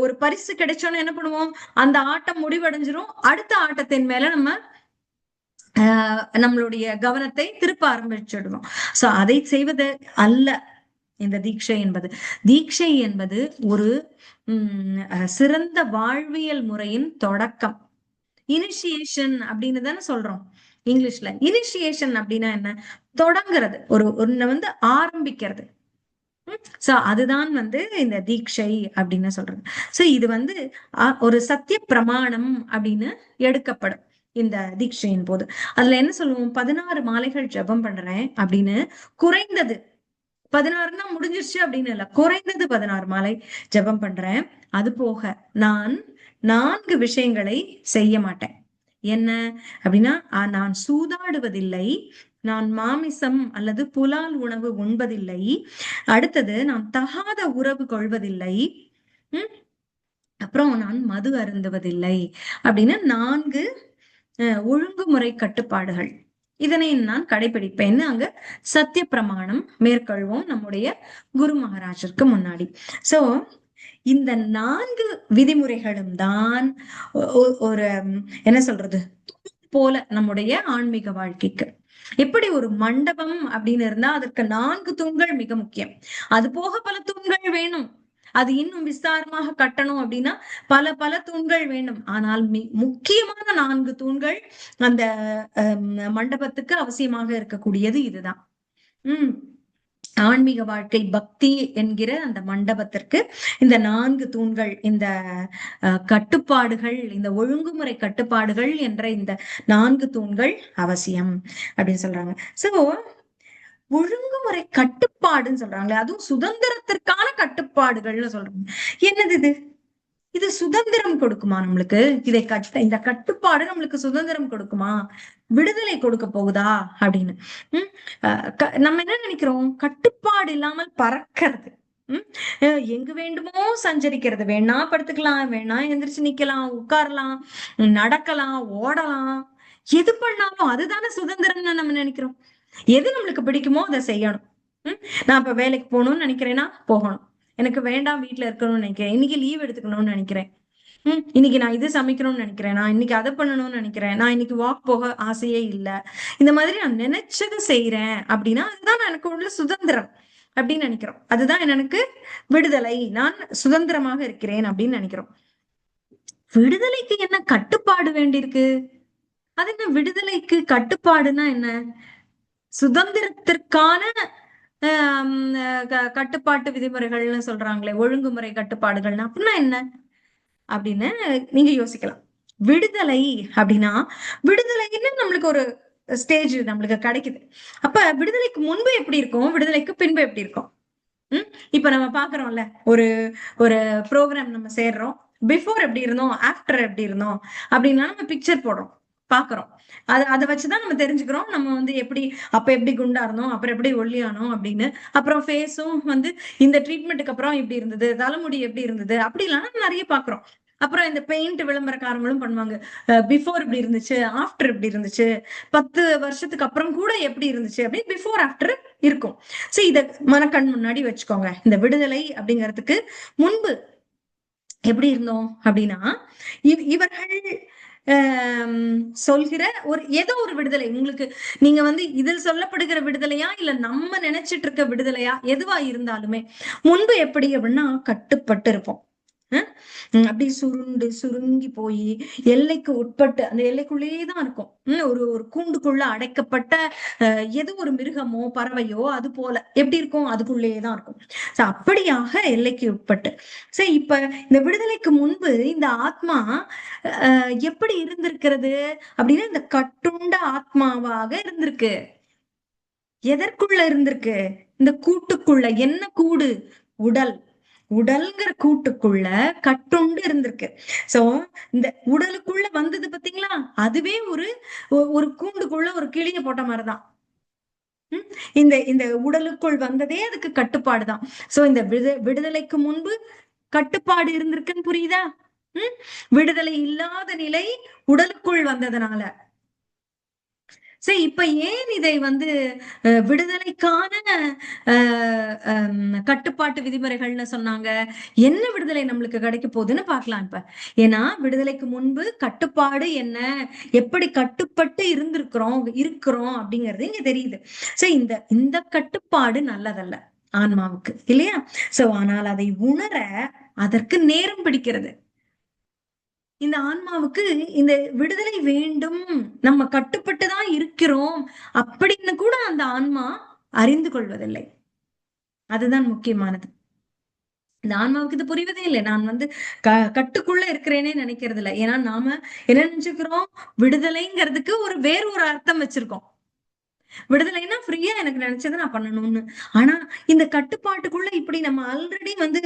[SPEAKER 1] ஒரு பரிசு கிடைச்சோன்னு என்ன பண்ணுவோம்? அந்த ஆட்டம் முடிவடைஞ்சிரும். அடுத்த ஆட்டத்தின் மேல நம்ம நம்மளுடைய கவனத்தை திருப்ப ஆரம்பிச்சிடுவோம். சோ அதை செய்வது அல்ல இந்த தீட்சை என்பது. தீட்சை என்பது ஒரு சிறந்த வாழ்வியல் முறையின் தொடக்கம். இனிஷியேஷன் அப்படின்னு தானே சொல்றோம் இங்கிலீஷ்ல. இனிஷியேஷன் அப்படின்னா என்ன? தொடங்குறது, ஒன்ன ஆரம்பிக்கிறது. சோ அதுதான் இந்த தீட்சை அப்படின்னு சொல்றது. சோ இது ஒரு சத்திய பிரமாணம் அப்படின்னு எடுக்கப்படும் இந்த தீட்சையின் போது. அதுல என்ன சொல்லுவோம்? 16 மாலைகள் ஜபம் பண்றேன் அப்படின்னு. குறைந்தது 16ன்னா முடிஞ்சிருச்சு அப்படின்னு இல்ல, குறைந்தது 16 மாலை ஜபம் பண்றேன். அது போக நான் 4 விஷயங்களை செய்ய மாட்டேன். என்ன அப்படின்னா நான் சூதாடுவதில்லை, நான் மாமிசம் அல்லது புலால் உணவு உண்பதில்லை, அடுத்தது நான் தகாத உறவு கொள்வதில்லை, அப்புறம் நான் மது அருந்துவதில்லை அப்படின்னு 4 ஒழுங்குமுறை கட்டுப்பாடுகள். இதனை நான் கடைபிடிப்பேன்னு அங்க சத்திய பிரமாணம் மேற்கொள்வோம் நம்முடைய குரு மகாராஜருக்கு முன்னாடி. சோ இந்த 4 விதிமுறைகளும் தான் ஒரு என்ன சொல்றது போல நம்முடைய ஆன்மீக வாழ்க்கைக்கு. எப்படி ஒரு மண்டபம் அப்படின்னு இருந்தா அதற்கு 4 தூண்கள் மிக முக்கியம். அது போக பல தூண்கள் வேணும். அது இன்னும் விஸ்தாரமாக கட்டணும் அப்படின்னா பல பல தூண்கள் வேண்டும். ஆனால் முக்கியமான 4 தூண்கள் அந்த மண்டபத்துக்கு அவசியமாக இருக்கக்கூடியது இதுதான். ஆன்மீக வாழ்க்கை பக்தி என்கிற அந்த மண்டபத்திற்கு இந்த 4 தூண்கள், இந்த கட்டுப்பாடுகள், இந்த ஒழுங்குமுறை கட்டுப்பாடுகள் என்ற இந்த 4 தூண்கள் அவசியம் அப்படின்னு சொல்றாங்க. சோ ஒழுங்குமுறை கட்டுப்பாடுன்னு சொல்றாங்களே, அதுவும் சுதந்திரத்திற்கான கட்டுப்பாடுகள்னு சொல்றாங்க. என்னது இது? இது சுதந்திரம் கொடுக்குமா நம்மளுக்கு? இந்த கட்டுப்பாடு நம்மளுக்கு சுதந்திரம் கொடுக்குமா? விடுதலை கொடுக்க போகுதா அப்படின்னு? உம் நம்ம என்ன நினைக்கிறோம்? கட்டுப்பாடு இல்லாமல் பறக்கிறது, எங்கு வேண்டுமோ சஞ்சரிக்கிறது, வேணா படுத்துக்கலாம், வேணா எந்திரிச்சு நிக்கலாம், உட்காரலாம், நடக்கலாம், ஓடலாம், எது பண்ணாலும் அதுதானே சுதந்திரம்னு நம்ம நினைக்கிறோம். எது நம்மளுக்கு பிடிக்குமோ அதை செய்யணும். நான் இப்ப வேலைக்கு போகணும்னு நினைக்கிறேன்னா போகணும். எனக்கு வேண்டாம் வீட்டுல இருக்கணும்னு நினைக்கிறேன், இன்னைக்கு லீவ் எடுத்துக்கணும்னு நினைக்கிறேன், இன்னைக்கு நான் இது சமைக்கணும்னு நினைக்கிறேன், நான் இன்னைக்கு அதை பண்ணணும்னு நினைக்கிறேன், நான் இன்னைக்கு வாக் போக ஆசையே இல்லை, இந்த மாதிரி நான் நினைச்சதை செய்யறேன் அப்படின்னா அதுதான் எனக்கு உள்ள சுதந்திரம் அப்படின்னு நினைக்கிறோம். அதுதான் எனக்கு விடுதலை, நான் சுதந்திரமாக இருக்கிறேன் அப்படின்னு நினைக்கிறோம். விடுதலைக்கு என்ன கட்டுப்பாடு வேண்டியிருக்கு? அது என்ன விடுதலைக்கு கட்டுப்பாடுன்னா என்ன? சுதந்திரத்திற்கான கட்டுப்பாட்டு விதிமுறைகள்னு சொல்றாங்களே, ஒழுங்குமுறை கட்டுப்பாடுகள்னா அப்படின்னா என்ன அப்படின்னு நீங்க யோசிக்கலாம். விடுதலை அப்படின்னா, விடுதலைன்னு நம்மளுக்கு ஒரு ஸ்டேஜ் நம்மளுக்கு கிடைக்குது. அப்ப விடுதலைக்கு முன்பு எப்படி இருக்கும், விடுதலைக்கு பின்பு எப்படி இருக்கும்? இப்ப நம்ம பாக்குறோம்ல, ஒரு ஒரு ப்ரோக்ராம் நம்ம சேர்றோம், பிஃபோர் எப்படி இருந்தோம், ஆஃப்டர் எப்படி இருந்தோம் அப்படின்னா நம்ம பிக்சர் போடுறோம், பாக்குறோம். அதை வச்சுதான் நம்ம தெரிஞ்சுக்கிறோம் நம்ம வந்து எப்படி அப்ப எப்படி குண்டா இருந்தோம், அப்புறம் எப்படி ஒல்லியானோம் அப்படின்னு. அப்புறம் ஃபேஸும் வந்து இந்த ட்ரீட்மெண்ட்டுக்கு அப்புறம் இப்படி இருந்தது, தலைமுடி எப்படி இருந்தது அப்படிலாம் நிறைய பாக்குறோம். அப்புறம் இந்த பெயிண்ட் விளம்பரக்காரங்களும் பண்ணுவாங்க, பிஃபோர் இப்படி இருந்துச்சு, ஆஃப்டர் இப்படி இருந்துச்சு, 10 வருஷத்துக்கு அப்புறம் கூட எப்படி இருந்துச்சு அப்படின்னு பிஃபோர் ஆஃப்டர் இருக்கும். சோ இத மனக்கண் முன்னாடி வச்சுக்கோங்க. இந்த விடுதலை அப்படிங்கிறதுக்கு முன்பு எப்படி இருந்தோம் அப்படின்னா, இவர்கள் சொல்கிற ஏதோ ஒரு விடுதலை உங்களுக்கு, நீங்க வந்து இதில் சொல்லப்படுகிற விடுதலையா இல்ல நம்ம நினைச்சிட்டு இருக்க விடுதலையா எதுவா இருந்தாலுமே முன்பு எப்படி அப்படின்னா கட்டுப்பட்டு இருப்போம். அப்படி சுருங்கி போய் எல்லைக்கு உட்பட்டு அந்த எல்லைக்குள்ளேயே தான் இருக்கும். ஒரு ஒரு கூண்டுக்குள்ள அடைக்கப்பட்ட ஏதோ ஒரு மிருகமோ பறவையோ அது போல எப்படி இருக்கும், அதுக்குள்ளேயே தான் இருக்கும். அப்படியாக எல்லைக்கு உட்பட்டு. சரி, இப்ப இந்த விடுதலைக்கு முன்பு இந்த ஆத்மா எப்படி இருந்திருக்கிறது அப்படின்னா, இந்த கட்டுண்ட ஆத்மாவாக இருந்திருக்கு. எதற்குள்ள இருந்திருக்கு? இந்த கூட்டுக்குள்ள. என்ன கூடு? உடல். உடல்ங்கிற கூட்டுக்குள்ள கட்டுண்டு இருந்திருக்கு. சோ இந்த உடலுக்குள்ள வந்தது பாத்தீங்களா, அதுவே ஒரு கூண்டுக்குள்ள ஒரு கிளிய போட்ட மாதிரிதான். இந்த இந்த உடலுக்குள் வந்ததே அதுக்கு கட்டுப்பாடுதான். சோ இந்த விடுதலைக்கு முன்பு கட்டுப்பாடு இருந்திருக்குன்னு புரியுதா? விடுதலை இல்லாத நிலை உடலுக்குள் வந்ததுனால. சரி, இப்ப ஏன் இதை வந்து விடுதலைக்கான கட்டுப்பாட்டு விதிமுறைகள்னு சொன்னாங்க? என்ன விடுதலை நம்மளுக்கு கிடைக்க போகுதுன்னு பார்க்கலாம் இப்ப. ஏன்னா விடுதலைக்கு முன்பு கட்டுப்பாடு என்ன, எப்படி கட்டுப்பட்டு இருக்கிறோம் அப்படிங்கிறது இங்க தெரியுது. சோ இந்த கட்டுப்பாடு நல்லதல்ல ஆன்மாவுக்கு, இல்லையா? சோ ஆனால் அதை உணர அதற்கு நேரம் பிடிக்கிறது. இந்த ஆன்மாவுக்கு இந்த விடுதலை வேண்டும், நம்ம கட்டுப்பட்டுதான் இருக்கிறோம் அப்படின்னு கூட அந்த ஆன்மா அறிந்து கொள்வதில்லை. அதுதான் முக்கியமானது. இந்த ஆன்மாவுக்கு இது புரிவதே இல்லை. நான் வந்து கட்டுக்குள்ள இருக்கிறேனே நினைக்கிறது இல்லை. ஏன்னா நாம என்ன நினைச்சுக்கிறோம், விடுதலைங்கிறதுக்கு வேறு ஒரு அர்த்தம் வச்சிருக்கோம். விடுதலைன்னா ஃப்ரீயா எனக்கு நினைச்சதை நான் பண்ணணும்னு. ஆனா இந்த கட்டுப்பாட்டுக்குள்ள இப்படி நம்ம ஆல்ரெடி வந்து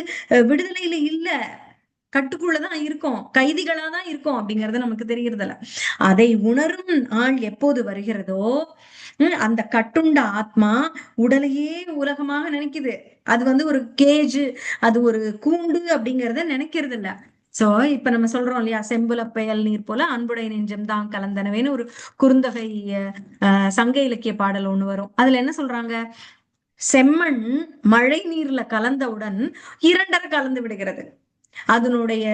[SPEAKER 1] விடுதலையில இல்ல, கட்டுக்குள்ளதான் இருக்கோம், கைதிகளாதான் இருக்கோம் அப்படிங்கறது நமக்கு தெரியறதில்ல. அதை உணரும் ஆள் எப்போது வருகிறதோ அந்த கட்டுண்ட ஆத்மா உடலையே உலகமாக நினைக்குது. அது வந்து ஒரு கேஜ், அது ஒரு கூண்டு அப்படிங்கறத நினைக்கிறது இல்ல. சோ இப்ப நம்ம சொல்றோம் இல்லையா, செம்புல பெயல் நீர் போல அன்புடை நெஞ்சம் தான் கலந்தனவேன்னு ஒரு குறுந்தொகை சங்க இலக்கிய பாடல் ஒண்ணு வரும். அதுல என்ன சொல்றாங்க, செம்மண் மழை நீர்ல கலந்தவுடன் இரண்டரை கலந்து விடுகிறது. அதனுடைய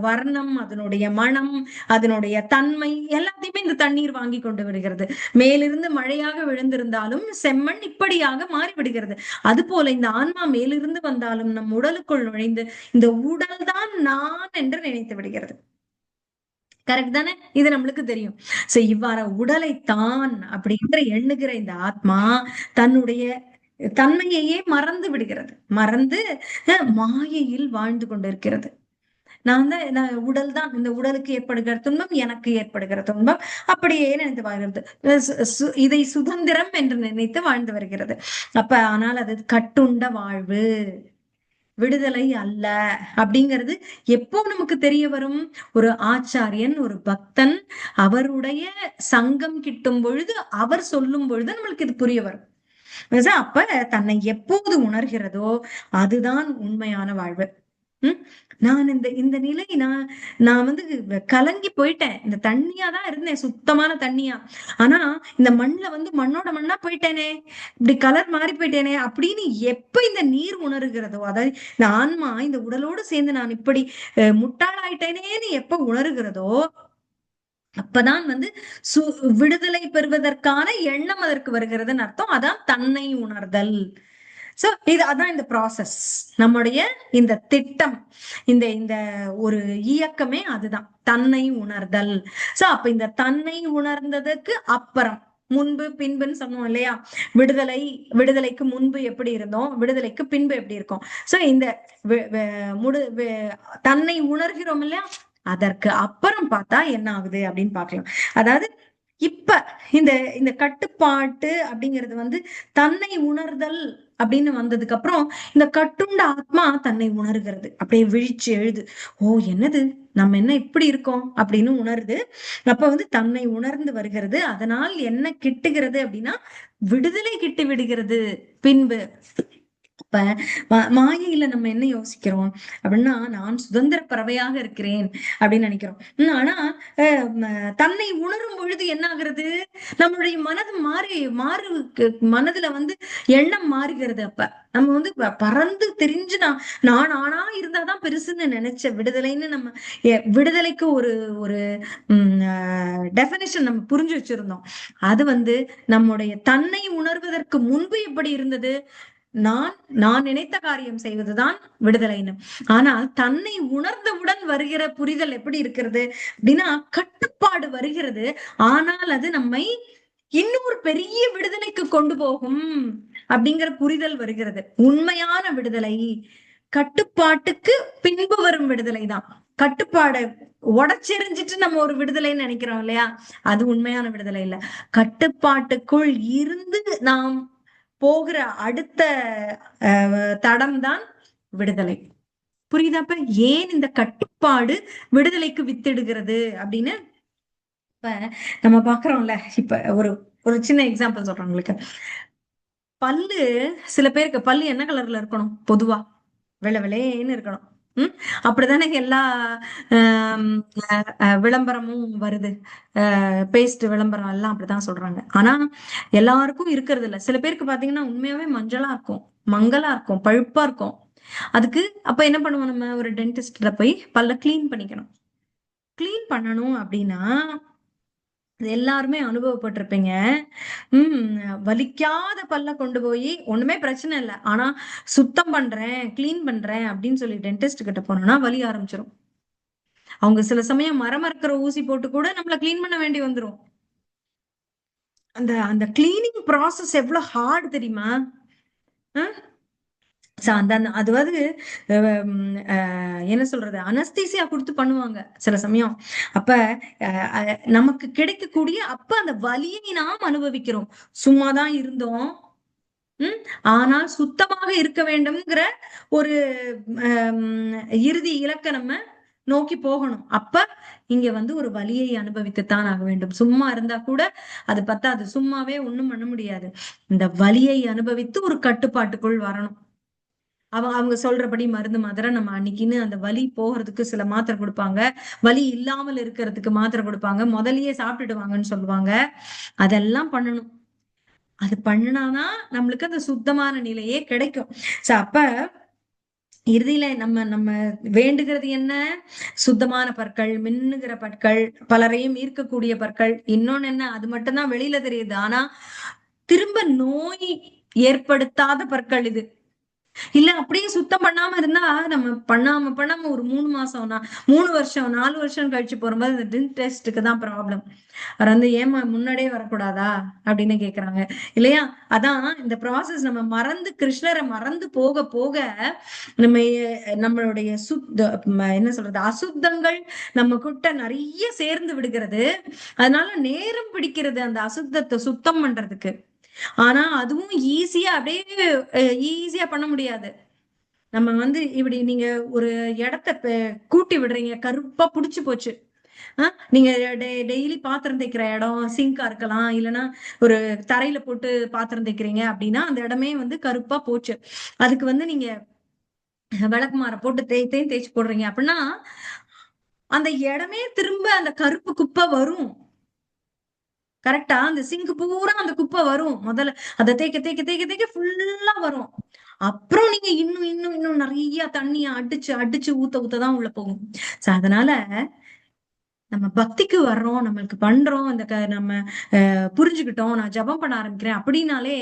[SPEAKER 1] வர்ணம், அதனுடைய மனம், அதனுடைய தன்மை எல்லாத்தையுமே இந்த தண்ணீர் வாங்கி கொண்டு விடுகிறது. மேலிருந்து மழையாக விழுந்திருந்தாலும் செம்மண் இப்படியாக மாறிவிடுகிறது. அது போல இந்த ஆன்மா மேலிருந்து வந்தாலும் நம் உடலுக்குள் நுழைந்து இந்த உடல் தான் நான் என்று நினைத்து விடுகிறது. கரெக்ட் தானே? இது நம்மளுக்கு தெரியும். சோ இவ்வாறு உடலை தான் அப்படி என்று எண்ணுகிற இந்த ஆத்மா தன்னுடைய தன்மையையே மறந்து விடுகிறது, மறந்து மாயையில் வாழ்ந்து கொண்டிருக்கிறது. நான் உடல் தான், இந்த உடலுக்கு ஏற்படுகிற துன்பம் எனக்கு ஏற்படுகிற துன்பம், அப்படியே நினைத்து வாழ்கிறது. இதை சுதந்திரம் என்று நினைத்து வாழ்ந்து வருகிறது. அப்ப ஆனால் அது கட்டுண்ட வாழ்வு, விடுதலை அல்ல அப்படிங்கிறது எப்போ நமக்கு தெரிய வரும்? ஒரு ஆச்சாரியன், ஒரு பக்தன், அவருடைய சங்கம் கிட்டும் பொழுது, அவர் சொல்லும் பொழுது நம்மளுக்கு இது புரிய வரும். அப்ப தன்னை எப்போது உணர்கிறதோ அதுதான் உண்மையான வாழ்வு. நான் இந்த இந்த நிலை நான் நான் வந்து கலங்கி போயிட்டேன். இந்த தண்ணியா தான் இருந்தேன், சுத்தமான தண்ணியா. ஆனா இந்த மண்ணுல வந்து மண்ணோட மண்ணா போயிட்டேனே, இப்படி கலர் மாறி போயிட்டேனே அப்படின்னு எப்ப இந்த நீர் உணர்கிறதோ, அதாவது இந்த ஆன்மா இந்த உடலோடு சேர்ந்து நான் இப்படி முட்டாளாயிட்டேனேன்னு எப்ப உணர்கிறதோ, அப்பதான் வந்து விடுதலை பெறுவதற்கான எண்ணம் அதற்கு வருகிறதுன்னு அர்த்தம். அதான் தன்னை உணர்தல். சோ அதான் இந்த ப்ராசஸ், நம்முடைய இந்த திட்டம், இந்த இந்த ஒரு இயக்கமே அதுதான், தன்னை உணர்தல். சோ அப்ப இந்த தன்னை உணர்ந்ததுக்கு அப்புறம் முன்பு பின்புன்னு சொன்னோம் இல்லையா? விடுதலைக்கு முன்பு எப்படி இருந்தோம், விடுதலைக்கு பின்பு எப்படி இருக்கும். சோ இந்த தன்னை உணர்கிறோம் இல்லையா, அதற்கு அப்புறம் பார்த்தா என்ன ஆகுது அப்படின்னு பாக்கலாம். அதாவது இப்ப இந்த இந்த கட்டுப்பாட்டு அப்படிங்கிறது வந்து தன்னை உணர்தல் அப்படின்னு வந்ததுக்கு அப்புறம் இந்த கட்டுண்ட ஆத்மா தன்னை உணர்கிறது, அப்படியே விழிச்சு எழுது. ஓ என்னது, நம்ம என்ன இப்படி இருக்கோம் அப்படின்னு உணருது. அப்ப வந்து தன்னை உணர்ந்து வருகிறது. அதனால் என்ன கிட்டுகிறது அப்படின்னா விடுதலை கிட்டு விடுகிறது பின்பு. இப்ப மாயையில நம்ம என்ன யோசிக்கிறோம் அப்படின்னா, நான் சுதந்திர பறவையாக இருக்கிறேன் அப்படின்னு நினைக்கிறோம். ஆனா தன்னை உணரும் பொழுது என்ன ஆகுறது? நம்மளுடைய மனது மனதுல வந்து எண்ணம் மாறுகிறது. அப்ப நம்ம வந்து பறந்து திரிஞ்சு நான் ஆனா இருந்தாதான் பெருசுன்னு நினைச்ச விடுதலைன்னு நம்ம விடுதலைக்கு ஒரு ஒரு டெபினிஷன் நம்ம புரிஞ்சு வச்சிருந்தோம். அது வந்து நம்முடைய தன்னை உணர்வதற்கு முன்பு எப்படி இருந்தது? நான் நினைத்த காரியம் செய்வதுதான் விடுதலைன்னு. ஆனால் தன்னை உணர்ந்தவுடன் வருகிற புரிதல் எப்படி இருக்கிறது அப்படின்னா, கட்டுப்பாடு வருகிறது. ஆனால் அது நம்மை இன்னொரு பெரிய விடுதலைக்கு கொண்டு போகும் அப்படிங்கிற புரிதல் வருகிறது. உண்மையான விடுதலை கட்டுப்பாட்டுக்கு பின்பு வரும் விடுதலை தான். கட்டுப்பாடை உடச்செறிஞ்சிட்டு நம்ம ஒரு விடுதலைன்னு நினைக்கிறோம் இல்லையா, அது உண்மையான விடுதலை இல்ல. கட்டுப்பாட்டுக்குள் இருந்து நாம் போகிற அடுத்த தடம் தான் விடுதலை. புரியுதாப்ப ஏன் இந்த கட்டுப்பாடு விடுதலைக்கு வித்திடுகிறது அப்படின்னு? இப்ப நம்ம பாக்குறோம்ல, இப்ப ஒரு ஒரு சின்ன எக்ஸாம்பிள் சொல்றேன் உங்களுக்கு. பல்லு, சில பேருக்கு பல்லு என்ன கலர்ல இருக்கணும்? பொதுவா வெள்ளைன்னு இருக்கணும். அப்படித்தானே எல்லா விளம்பரமும் வருது. பேஸ்ட் விளம்பரம் எல்லாம் அப்படித்தான் சொல்றாங்க. ஆனா எல்லாருக்கும் இருக்கிறது இல்ல. சில பேருக்கு பாத்தீங்கன்னா உண்மையாவே மஞ்சளா இருக்கும், மங்கலா இருக்கும், பழுப்பா இருக்கும். அதுக்கு அப்ப என்ன பண்ணுவோம், நம்ம ஒரு டென்டிஸ்ட்ல போய் பல்ல கிளீன் பண்ணிக்கணும். கிளீன் பண்ணணும் அப்படின்னா எல்லாருமே அனுபவப்பட்டிருப்பீங்க. வலிக்காத பல்ல கொண்டு போய் ஒண்ணுமே பிரச்சனை இல்லை, ஆனா சுத்தம் பண்றேன் கிளீன் பண்றேன் அப்படின்னு சொல்லி டென்டிஸ்ட் கிட்ட போனோம்னா வலி ஆரம்பிச்சிடும். அவங்க சில சமயம் மரமறுக்கிற ஊசி போட்டு கூட நம்மள கிளீன் பண்ண வேண்டி வந்துரும். அந்த அந்த கிளீனிங் ப்ராசஸ் எவ்வளவு ஹார்ட் தெரியுமா? அதாவது என்ன சொல்றது, அனஸ்தீசியா கொடுத்து பண்ணுவாங்க சில சமயம். அப்ப நமக்கு கிடைக்கக்கூடிய அப்ப அந்த வலியை நாம் அனுபவிக்கிறோம். சும்மாதான் இருந்தோம், ஆனால் சுத்தமாக இருக்க வேண்டும்ங்கிற ஒரு இறுதி இலக்க நம்ம நோக்கி போகணும். அப்ப இங்க வந்து ஒரு வலியை அனுபவித்துத்தான் ஆக வேண்டும். சும்மா இருந்தா கூட அது பத்தாது, சும்மாவே ஒண்ணும் பண்ண முடியாது. இந்த வலியை அனுபவித்து ஒரு கட்டுப்பாட்டுக்குள் வரணும். அவங்க சொல்றபடி மருந்து மாத்திரை நம்ம அன்னைக்குன்னு அந்த வலி போகிறதுக்கு சில மாத்திரை கொடுப்பாங்க, வலி இல்லாமல் இருக்கிறதுக்கு மாத்திரை கொடுப்பாங்க, முதல்லயே சாப்பிட்டுடுவாங்கன்னு சொல்லுவாங்க. அதெல்லாம் பண்ணணும். அது பண்ணினாதான் நம்மளுக்கு அந்த சுத்தமான நிலையே கிடைக்கும். அப்ப இறுதியில நம்ம நம்ம வேண்டுகிறது என்ன? சுத்தமான பற்கள், மின்னுகிற பற்கள், பலரையும் ஈர்க்கக்கூடிய பற்கள். இன்னொன்னு என்ன, அது மட்டும்தான் வெளியில தெரியுது, ஆனா திரும்ப நோய் ஏற்படுத்தாத பற்கள் இது. இல்ல அப்படியே சுத்தம் பண்ணாம இருந்தா நம்ம பண்ணாம ஒரு 3 மாசம் 3 வருஷம் 4 வருஷம் கழிச்சு போகும்போது இந்த டின் டெஸ்ட்டுக்கு தான் ப்ராப்ளம். அவர் வந்து ஏமா முன்னாடியே வரக்கூடாதா அப்படின்னு கேக்குறாங்க இல்லையா? அதான் இந்த ப்ராசஸ் நம்ம மறந்து கிருஷ்ணரை மறந்து போக போக நம்ம நம்மளுடைய என்ன சொல்றது அசுத்தங்கள் நம்ம கிட்ட நிறைய சேர்ந்து விடுகிறது. அதனால நேரம் பிடிக்கிறது அந்த அசுத்தத்தை சுத்தம் பண்றதுக்கு. ஆனா அதுவும் ஈஸியா அப்படியே ஈஸியா பண்ண முடியாது. நம்ம வந்து இப்படி நீங்க ஒரு இடத்த கூட்டி விடுறீங்க, கருப்பா புடிச்சு போச்சு. நீங்க டெய்லி பாத்திரம் தேய்க்கிற இடம் சிங்கா இருக்கலாம், இல்லைன்னா ஒரு தரையில போட்டு பாத்திரம் தேய்க்கிறீங்க அப்படின்னா அந்த இடமே வந்து கருப்பா போச்சு. அதுக்கு வந்து நீங்க விளக்குமாற போட்டு தேய்ச்சு போடுறீங்க அப்படின்னா அந்த இடமே திரும்ப அந்த கருப்பு குப்பை வரும். கரெக்டா? அந்த சிங்க் பூரா அந்த குப்பை வரும். முதல்ல அதை தேய்க்க தேய்க்க தேய்க்க தேய்க்க ஃபுல்லா வரும். அப்புறம் நீங்க இன்னும் இன்னும் இன்னும் நிறைய தண்ணிய அடிச்சு அடிச்சு ஊத்த ஊத்ததான் உள்ள போகும். அதனால நம்ம பக்திக்கு வர்றோம், நம்மளுக்கு பண்றோம், அந்த நம்ம புரிஞ்சுக்கிட்டோம், நான் ஜபம் பண்ண ஆரம்பிக்கிறேன் அப்படின்னாலே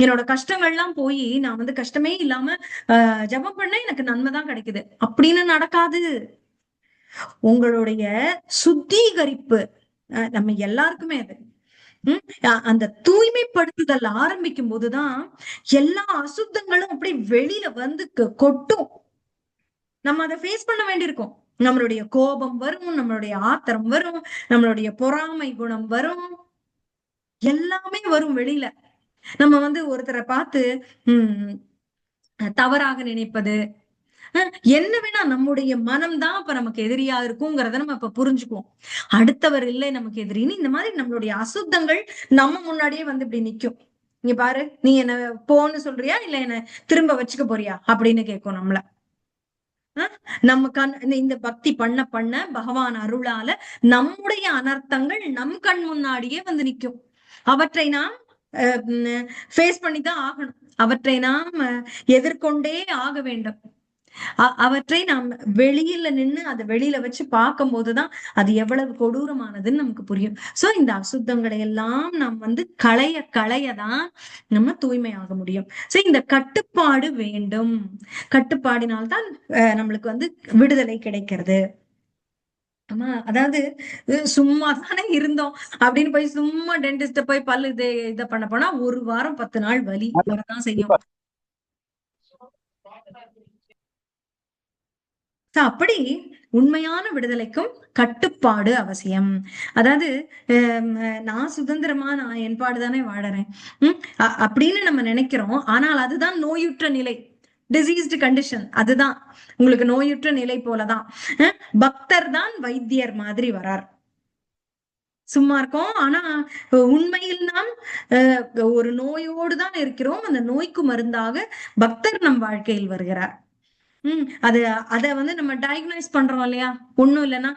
[SPEAKER 1] என்னோட கஷ்டங்கள்லாம் போய் நான் வந்து கஷ்டமே இல்லாம ஜபம் பண்ண எனக்கு நன்மைதான் கிடைக்குது அப்படின்னு நடக்காது. உங்களுடைய சுத்திகரிப்பு நம்ம எல்லாருக்குமே அது அந்த தூய்மைப்படுத்துதல் ஆரம்பிக்கும் போதுதான் எல்லா அசுத்தங்களும் அப்படி வெளியில வந்து கொட்டும். நம்ம அதை ஃபேஸ் பண்ண வேண்டியிருக்கும். நம்மளுடைய கோபம் வரும், நம்மளுடைய ஆத்திரம் வரும், நம்மளுடைய பொறாமை குணம் வரும், எல்லாமே வரும் வெளியில. நம்ம வந்து ஒருத்தரை பார்த்து தவறாக நினைப்பது என்ன வேணா நம்முடைய மனம் தான் அப்ப நமக்கு எதிரியா இருக்குங்கிறத நம்ம இப்ப புரிஞ்சுக்குவோம். அடுத்தவர் இல்லை நமக்கு எதிரின்னு இந்த மாதிரி நம்மளுடைய அசுத்தங்கள் நம்ம முன்னாடியே வந்து இப்படி நிக்கும். இங்க பாரு, நீ என்ன போன்னு சொல்றியா இல்ல என்ன திரும்ப வச்சுக்க போறியா அப்படின்னு கேட்கும் நம்மள. நம்ம இந்த பக்தி பண்ண பண்ண பகவான் அருளால நம்முடைய அனர்த்தங்கள் நம் கண் முன்னாடியே வந்து நிக்கும். அவற்றை நாம் ஃபேஸ் பண்ணிதான் ஆகணும். அவற்றை நாம் எதிர்கொண்டே ஆக வேண்டும். அவற்றை நாம் வெளியில நின்னு அதை வெளியில வச்சு பார்க்கும் போதுதான் அது எவ்வளவு கொடூரமானதுன்னு நமக்கு புரியும். சோ இந்த அசுத்தங்களை எல்லாம் நாம் வந்து களையதான் நம்ம தூய்மையாக முடியும். சோ இந்த கட்டுப்பாடு வேண்டும். கட்டுப்பாடினால்தான் நம்மளுக்கு வந்து விடுதலை கிடைக்கிறது. ஆமா, அதாவது சும்மா தானே இருந்தோம் அப்படின்னு போய் சும்மா டென்டிஸ்ட போய் பல்லு இதை பண்ண போனா 1 வாரம் 10 நாள் வலி வரதான் செய்யும். அப்படி உண்மையான விடுதலைக்கும் கட்டுப்பாடு அவசியம். அதாவது நான் சுதந்திரமா நான் என் பாடுதானே வாழறேன் அப்படின்னு நம்ம நினைக்கிறோம். ஆனால் அதுதான் நோயுற்ற நிலை, டிசீஸ்டு கண்டிஷன். அதுதான் உங்களுக்கு நோயுற்ற நிலை போலதான். பக்தர் தான் வைத்தியர் மாதிரி வரார். சும்மா இருக்கோம், ஆனா உண்மையில் நாம் ஒரு நோயோடு தான் இருக்கிறோம். அந்த நோய்க்கு மருந்தாக பக்தர் நம் வாழ்க்கையில் வருகிறார். அத வந்து நம்ம டயக்னைஸ் பண்றோம் இல்லையா? ஒண்ணும் இல்லைன்னா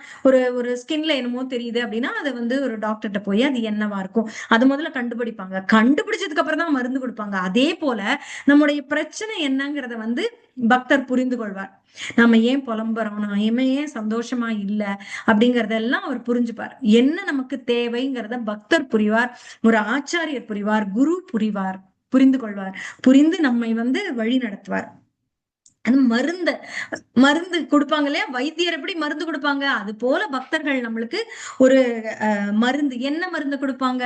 [SPEAKER 1] ஒரு ஸ்கின்ல என்னமோ தெரியுது அப்படின்னா அதை வந்து ஒரு டாக்டர்கிட்ட போய் அது என்னவா இருக்கும் அது முதல்ல கண்டுபிடிப்பாங்க. கண்டுபிடிச்சதுக்கு அப்புறம் தான் மருந்து கொடுப்பாங்க. அதே போல நம்முடைய பிரச்சனை என்னங்கிறத வந்து பக்தர் புரிந்து கொள்வார். நம்ம ஏன் புலம்புறோம், நான் ஏன் சந்தோஷமா இல்ல அப்படிங்கறதெல்லாம் அவர் புரிஞ்சுப்பார். என்ன நமக்கு தேவைங்கிறத பக்தர் புரிவார், ஒரு ஆச்சாரியர் புரிவார், குரு புரிவார், புரிந்து கொள்வார். புரிந்து நம்மை வந்து வழி நடத்துவார். அது மருந்து கொடுப்பாங்க இல்லையா? வைத்தியர் எப்படி மருந்து கொடுப்பாங்க, அது போல பக்தர்கள் நம்மளுக்கு ஒரு மருந்து, என்ன மருந்து கொடுப்பாங்க?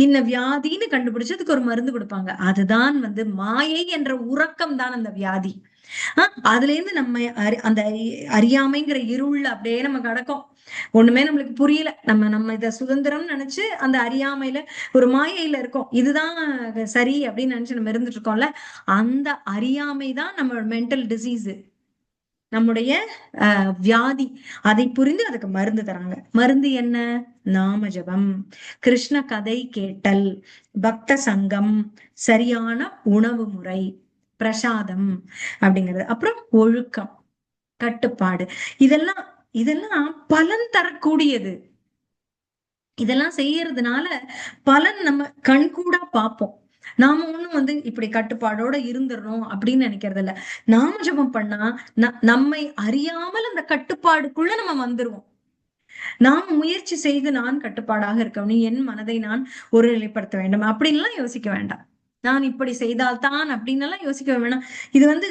[SPEAKER 1] இந்த வியாதின்னு கண்டுபிடிச்சதுக்கு ஒரு மருந்து கொடுப்பாங்க. அதுதான் வந்து மாயை என்ற உறக்கம் தான் அந்த வியாதி. அதுல இருந்து நம்ம அந்த அறியாமைங்கிற இருள் அப்படியே நம்ம கடக்கும். ஒண்ணுமே நம்மளுக்கு புரியல. நம்ம இத சுதந்திரம் நினைச்சு அந்த அறியாமையில ஒரு மாயையில இருக்கோம். இதுதான் சரி அப்படின்னு நினைச்சு நம்ம இருந்துட்டு இருக்கோம்ல. அந்த அறியாமைதான் நம்ம மென்டல் டிசீஸ், நம்முடைய வியாதி. அதை புரிந்து அதுக்கு மருந்து தராங்க. மருந்து என்ன? நாம ஜபம், கிருஷ்ண கதை கேட்டல், பக்த சங்கம், சரியான உணவு முறை, பிரசாதம் அப்படிங்கிறது, அப்புறம் ஒழுக்கம், கட்டுப்பாடு. இதெல்லாம் பலன் தரக்கூடியது. இதெல்லாம் செய்யறதுனால பலன் நம்ம கண்கூடா பார்ப்போம். நாம ஒண்ணும் வந்து இப்படி கட்டுப்பாடோட இருந்துடணும் அப்படின்னு நினைக்கிறது இல்ல. நாம ஜபம் பண்ணா நம்மை அறியாமல் அந்த கட்டுப்பாடுக்குள்ள நம்ம வந்துருவோம். நாம் முயற்சி செய்து நான் கட்டுப்பாடாக இருக்கணும், என் மனதை நான் ஒருநிலைப்படுத்த வேண்டும் அப்படின்லாம் யோசிக்க வேண்டாம். நான் இப்படி செய்தால்தான் அப்படின்னு எல்லாம் யோசிக்க வேணாம். இது வந்து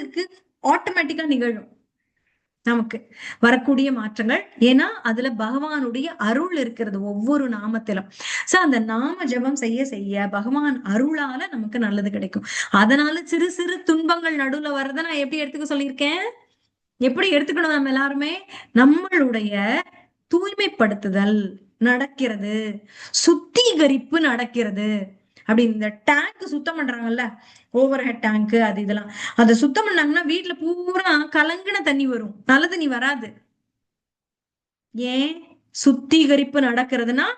[SPEAKER 1] ஆட்டோமேட்டிக்கா நிகழும் நமக்கு வரக்கூடிய மாற்றங்கள். ஏன்னா அதுல பகவானுடைய அருள் இருக்கிறது ஒவ்வொரு நாமத்திலும். சோ அந்த நாம ஜெபம் செய்ய செய்ய பகவான் அருளால நமக்கு நல்லது கிடைக்கும். அதனால சிறு சிறு துன்பங்கள் நடுவுல வர்றதை நான் எப்படி எடுத்துக்க சொல்லியிருக்கேன்? எப்படி எடுத்துக்கணும்? நம்ம எல்லாருமே நம்மளுடைய தூய்மைப்படுத்துதல் நடக்கிறது, சுத்திகரிப்பு நடக்கிறது. அப்படி இந்த டேங்க் சுத்தம் பண்றாங்கல்ல, ஓவர் ஹெட் டேங்க் அது இதெல்லாம், அதை சுத்தம் பண்ணாங்கன்னா வீட்டுல பூரா கலங்கின தண்ணி வரும், நல்ல தண்ணி வராது. ஏன்? சுத்திகரிப்பு நடக்கிறதுனா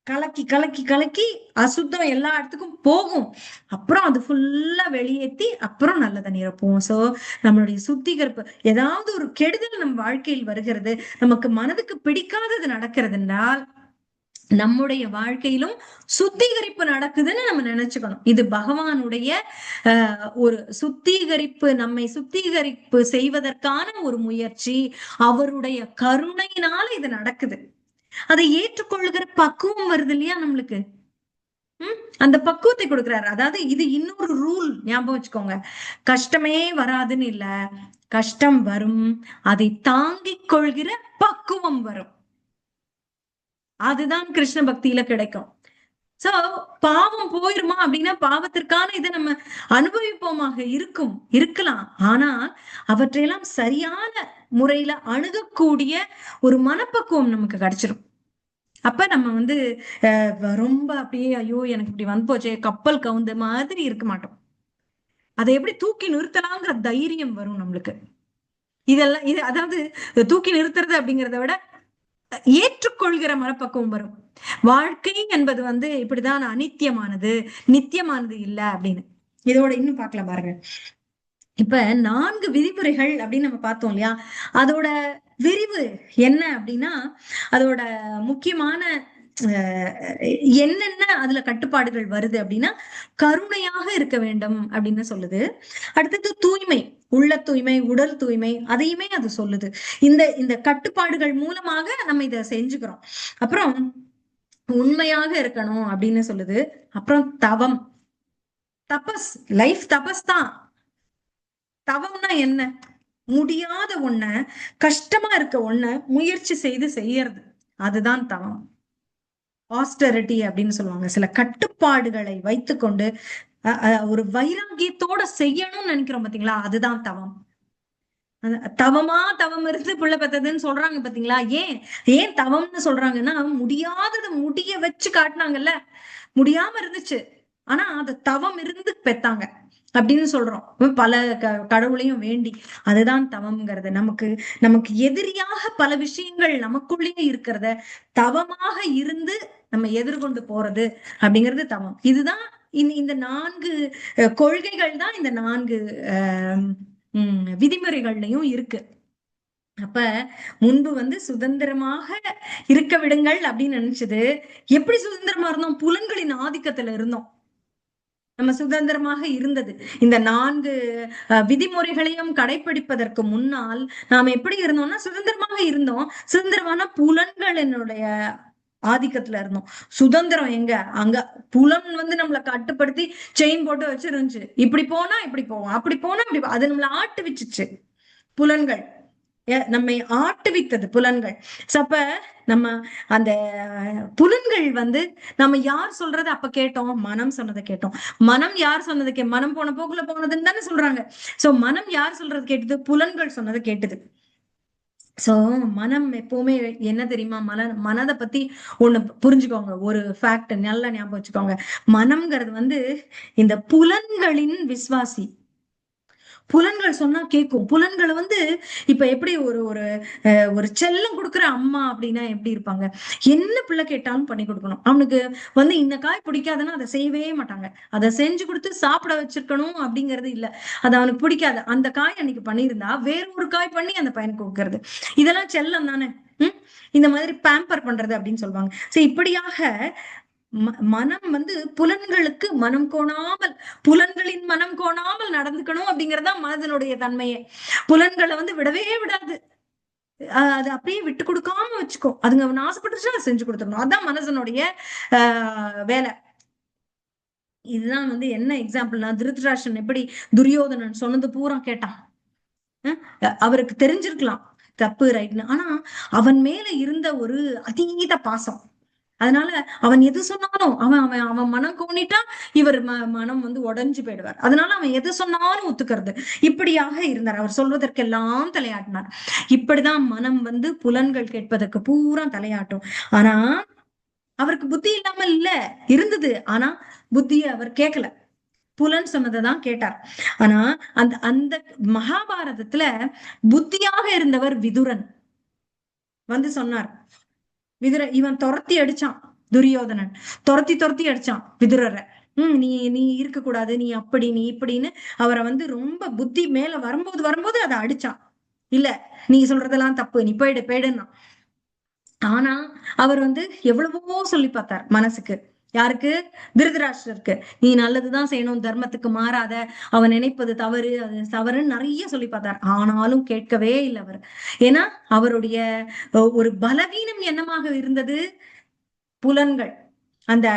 [SPEAKER 1] கலக்கி கலக்கி கலக்கி அசுத்தம் எல்லா இடத்துக்கும் போகும். அப்புறம் அது ஃபுல்லா வெளியேற்றி அப்புறம் நல்ல தண்ணி இருப்போம். சோ நம்மளுடைய சுத்திகரிப்பு, ஏதாவது ஒரு கெடுதல் நம்ம வாழ்க்கையில் வருகிறது, நமக்கு மனதுக்கு பிடிக்காதது நடக்கிறது என்றால் நம்முடைய வாழ்க்கையிலும் சுத்திகரிப்பு நடக்குதுன்னு நம்ம நினைச்சுக்கணும். இது பகவானுடைய ஒரு சுத்திகரிப்பு, நம்மை சுத்திகரிப்பு செய்வதற்கான ஒரு முயற்சி. அவருடைய கருணையினால இது நடக்குது. அதை ஏற்றுக்கொள்ளுகிற பக்குவம் வருது இல்லையா நம்மளுக்கு. அந்த பக்குவத்தை கொடுக்கிறாரு. அதாவது இது இன்னொரு ரூல், ஞாபகம் வச்சுக்கோங்க. கஷ்டமே வராதுன்னு இல்ல, கஷ்டம் வரும், அதை தாங்கிக் கொள்கிற பக்குவம் வரும். அதுதான் கிருஷ்ண பக்தியில கிடைக்கும். சோ பாவம் போயிருமா அப்படின்னா பாவத்திற்கான இதை நம்ம அனுபவிப்போமாக இருக்கலாம். ஆனால் அவற்றையெல்லாம் சரியான முறையில அணுகக்கூடிய ஒரு மனப்பக்குவம் நமக்கு கிடைச்சிடும். அப்ப நம்ம வந்து ரொம்ப அப்படியே ஐயோ எனக்கு இப்படி வந்து போச்சே கப்பல் கவுந்த மாதிரி இருக்க மாட்டோம். அதை எப்படி தூக்கி நிறுத்தலாங்கிற தைரியம் வரும் நம்மளுக்கு. இதெல்லாம் இது அதாவது தூக்கி நிறுத்துறது அப்படிங்கிறத விட ஏற்றுக்கொள்கிற மனப்பக்குவம் வரும். வாழ்க்கை என்பது வந்து இப்படிதான் அனித்தியமானது, நித்தியமானது இல்ல அப்படின்னு. இதோட இன்னும் பார்க்கலாம் பாருங்க. இப்ப 4 விதிமுறைகள் அப்படின்னு நம்ம பார்த்தோம் இல்லையா, அதோட விரிவு என்ன அப்படின்னா, அதோட முக்கியமான என்னென்ன அதுல கட்டுப்பாடுகள் வருது அப்படின்னா, கருணையாக இருக்க வேண்டும் அப்படின்னு சொல்லுது. அடுத்தது தூய்மை, உள்ள தூய்மை, உடல் தூய்மை, அதையுமே அது சொல்லுது. இந்த இந்த கட்டுப்பாடுகள் மூலமாக நம்ம இதை செஞ்சுக்கிறோம். அப்புறம் உண்மையாக இருக்கணும் அப்படின்னு சொல்லுது. அப்புறம் தவம், தபஸ், லைஃப் தபஸ் தான். தவம்னா என்ன? முடியாத ஒண்ண, கஷ்டமா இருக்க ஒண்ண முயற்சி செய்து செய்யறது, அதுதான் தவம். ஆஸ்டரிட்டி அப்படின்னு சொல்லுவாங்க. சில கட்டுப்பாடுகளை வைத்துக்கொண்டு ஒரு வைராகியத்தோட செய்யணும்னு நினைக்கிறோம் பாத்தீங்களா, அதுதான் தவம். தவமா தவம் இருந்து பிள்ளை பெத்ததுன்னு சொல்றாங்க பாத்தீங்களா. ஏன் ஏன் தவம்னு சொல்றாங்கன்னா, முடியாதது முடிய வச்சு காட்டினாங்கல்ல, முடியாம இருந்துச்சு, ஆனா அது தவம் இருந்து பெத்தாங்க அப்படின்னு சொல்றோம். பல கடவுளையும் வேண்டி, அதுதான் தவம்ங்கிறது. நமக்கு நமக்கு எதிரியாக பல விஷயங்கள் நமக்குள்ளேயே இருக்கிறத தவமாக இருந்து நம்ம எதிர்கொண்டு போறது அப்படிங்கிறது தவம். இதுதான் இந்த 4 கொள்கைகள் தான் இந்த 4 விதிமுறைகள்லயும் இருக்கு. அப்ப முன்பு வந்து சுதந்திரமாக இருக்க விடுங்கள் அப்படின்னு நினைச்சது. எப்படி சுதந்திரமா இருந்தோம்? புலன்களின் ஆதிக்கத்துல இருந்தோம். நம்ம சுதந்திரமாக இருந்தது இந்த 4 விதிமுறைகளையும் கடைபிடிப்பதற்கு முன்னால் நாம எப்படி இருந்தோம்னா சுதந்திரமாக இருந்தோம். சுதந்திரமான புலன்களினுடைய ஆதிக்கத்துல இருந்தோம். சுதந்திரம் எங்க? அங்க புலன் வந்து நம்மளை கட்டுப்படுத்தி செயின் போட்டு வச்சிருந்துச்சு. இப்படி போனா இப்படி போவோம், அப்படி போனா இப்படி, அது நம்மளை ஆட்டுவிச்சுச்சு. புலன்கள் நம்மை ஆட்டுவித்தது புலன்கள். அப்ப நம்ம அந்த புலன்கள் வந்து நம்ம யார் சொல்றதை அப்ப கேட்டோம்? மனம் சொன்னதை கேட்டோம். மனம் யார் சொன்னது மனம் போன போக்குல போனதுன்னு தானே சொல்றாங்க. சோ மனம் யார் சொல்றது கேட்டது? புலன்கள் சொன்னதை கேட்டது. சோ மனம் எப்பவுமே என்ன தெரியுமா, மனதை பத்தி ஒண்ணு புரிஞ்சுக்கோங்க. ஒரு ஃபேக்ட் நல்லா ஞாபகம் வச்சுக்கோங்க. மனம்ங்கிறது வந்து இந்த புலன்களின் விசுவாசி. புலன்கள் சொன்னா கேட்கும். புலன்களை வந்து இப்ப எப்படி ஒரு ஒரு ஒரு செல்லம் கொடுக்குற அம்மா அப்படின்னா எப்படி இருப்பாங்க? என்ன பிள்ளை கேட்டாலும் பண்ணி கொடுக்கணும். அவனுக்கு வந்து இந்த காய் பிடிக்காதுன்னா அதை செய்யவே மாட்டாங்க. அதை செஞ்சு கொடுத்து சாப்பிட வச்சிருக்கணும் அப்படிங்கிறது இல்ல. அது அவனுக்கு பிடிக்காது, அந்த காய் அன்னைக்கு பண்ணியிருந்தா வேற ஒரு காய் பண்ணி அந்த பையனுக்கு கொடுக்கறது, இதெல்லாம் செல்லம் தானே. இந்த மாதிரி பேம்பர் பண்றது அப்படின்னு சொல்லுவாங்க. சரி, இப்படியாக மனம் வந்து புலன்களுக்கு மனம் கோணாமல், புலன்களின் மனம் கோணாமல் நடந்துக்கணும் அப்படிங்கறதா மனதனுடைய தன்மையே. புலன்களை வந்து விடவே விடாது, அது அப்படியே விட்டு கொடுக்காம வச்சுக்கோ. அதுங்க அவன் ஆசைப்பட்டுச்சுன்னா செஞ்சு கொடுத்துடணும். அதான் மனசனுடைய வேலை. இதுதான் வந்து என்ன எக்ஸாம்பிள்னா, திருதராஷ்டிரன் எப்படி துரியோதனன் சொன்னது பூரா கேட்டான். அவருக்கு தெரிஞ்சிருக்கலாம் தப்பு ரைட்னு, ஆனா அவன் மேல இருந்த ஒரு அதீத பாசம். அதனால அவன் எது சொன்னாலும் அவன் அவன் அவன் மனம் கோணிட்டா இவர் மனம் வந்து உடைஞ்சு போயிடுவார். அதனால அவன் எது சொன்னாலும் ஒத்துக்கிறது. இப்படியாக இருந்தார். அவர் சொல்வதற்கெல்லாம் தலையாட்டினார். இப்படிதான் மனம் வந்து புலன்கள் கேட்பதற்கு பூரா தலையாட்டும். ஆனா அவருக்கு புத்தி இல்லாமல் இல்ல, இருந்தது. ஆனா புத்தியை அவர் கேட்கல, புலன் சொன்னதைதான் கேட்டார். ஆனா அந்த அந்த மகாபாரதத்துல புத்தியாக இருந்தவர் விதுரன் வந்து சொன்னார். இவன் துரத்தி அடிச்சான், துரியோதனன் துரத்தி துரத்தி அடிச்சான் விதுரரை. நீ நீ இருக்க கூடாது, நீ அப்படி நீ இப்படின்னு அவரை வந்து ரொம்ப புத்தி மேல வரும்போது வரும்போது அதை அடிச்சான். இல்ல, நீ சொல்றதெல்லாம் தப்பு, நீ போயிடு போயிடுன்னா. ஆனா அவர் வந்து எவ்வளவோ சொல்லி பார்த்தார் மனசுக்கு. யாருக்கு? திருதராஷ்டிரருக்கு. நீ நல்லதுதான் செய்யணும், தர்மத்துக்கு மாறாத, அவன் நினைப்பது தவறு, அது தவறுன்னு நிறைய சொல்லி பார்த்தார். ஆனாலும் கேட்கவே இல்லை அவர். ஏன்னா அவருடைய ஒரு பலவீனம் என்னமாக இருந்தது? புலன்கள். அந்த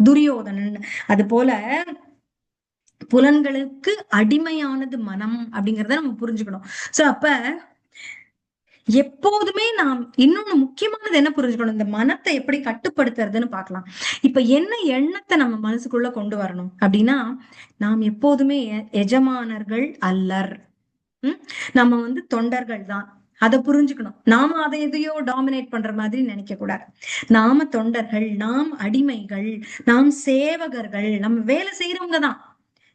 [SPEAKER 1] துரியோதனன் அது போல புலன்களுக்கு அடிமையானது மனம் அப்படிங்கறத நம்ம புரிஞ்சுக்கணும். சோ அப்ப எப்போதுமே நாம் இன்னொன்னு முக்கியமானது என்ன புரிஞ்சுக்கணும், இந்த மனத்தை எப்படி கட்டுப்படுத்துறதுன்னு பார்க்கலாம். இப்ப என்ன எண்ணத்தை நம்ம மனசுக்குள்ள கொண்டு வரணும் அப்படின்னா, நாம் எப்போதுமே எஜமானர்கள் அல்லர். நம்ம வந்து தொண்டர்கள் தான். அதை புரிஞ்சுக்கணும். நாம அதை எதையோ டாமினேட் பண்ற மாதிரி நினைக்க கூடாது. நாம தொண்டர்கள், நாம் அடிமைகள், நாம் சேவகர்கள். நம்ம வேலை செய்யறவங்க தான்.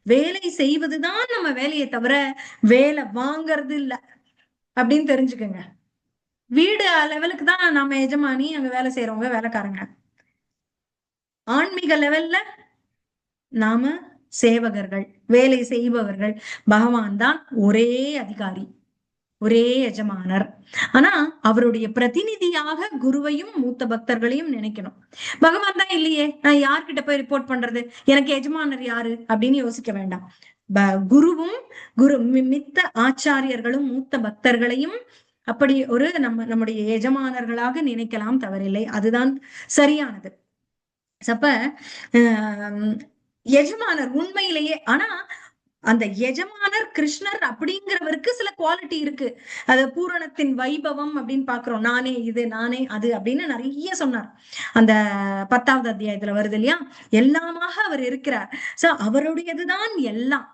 [SPEAKER 1] வேலை செய்வதுதான் நம்ம வேலையை தவிர வேலை வாங்கறது இல்ல அப்படின்னு தெரிஞ்சுக்கோங்க. வீடு லெவலுக்கு தான் நம்ம எஜமானி, அங்க வேலை செய்யறவங்க வேலைக்காரங்க. ஆன்மீக லெவல்ல நாம சேவகர்கள், வேலை செய்பவர்கள். பகவான் தான் ஒரே அதிகாரி, ஒரே எஜமானர். ஆனா அவருடைய பிரதிநிதியாக குருவையும் மூத்த பக்தர்களையும் நினைக்கணும். பகவான் தான் இல்லையே, நான் யார்கிட்ட போய் ரிப்போர்ட் பண்றது, எனக்கு எஜமானர் யாரு அப்படின்னு யோசிக்க வேண்டாம். குருவும் மித்த ஆச்சாரியர்களும் மூத்த பக்தர்களையும் அப்படி ஒரு நம்முடைய எஜமானர்களாக நினைக்கலாம், தவறில்லை. அதுதான் சரியானது. அப்ப எஜமானர் உண்மையிலேயே, ஆனா அந்த எஜமானர் கிருஷ்ணர் அப்படிங்கிறவருக்கு சில குவாலிட்டி இருக்கு. அது பூரணத்தின் வைபவம் அப்படின்னு பாக்குறோம். நானே இது, நானே அது அப்படின்னு நிறைய சொன்னார். அந்த 10வது அத்தியாயத்துல வருது இல்லையா, எல்லாமாக அவர் இருக்கிறார். சோ அவருடையதுதான் எல்லாம்.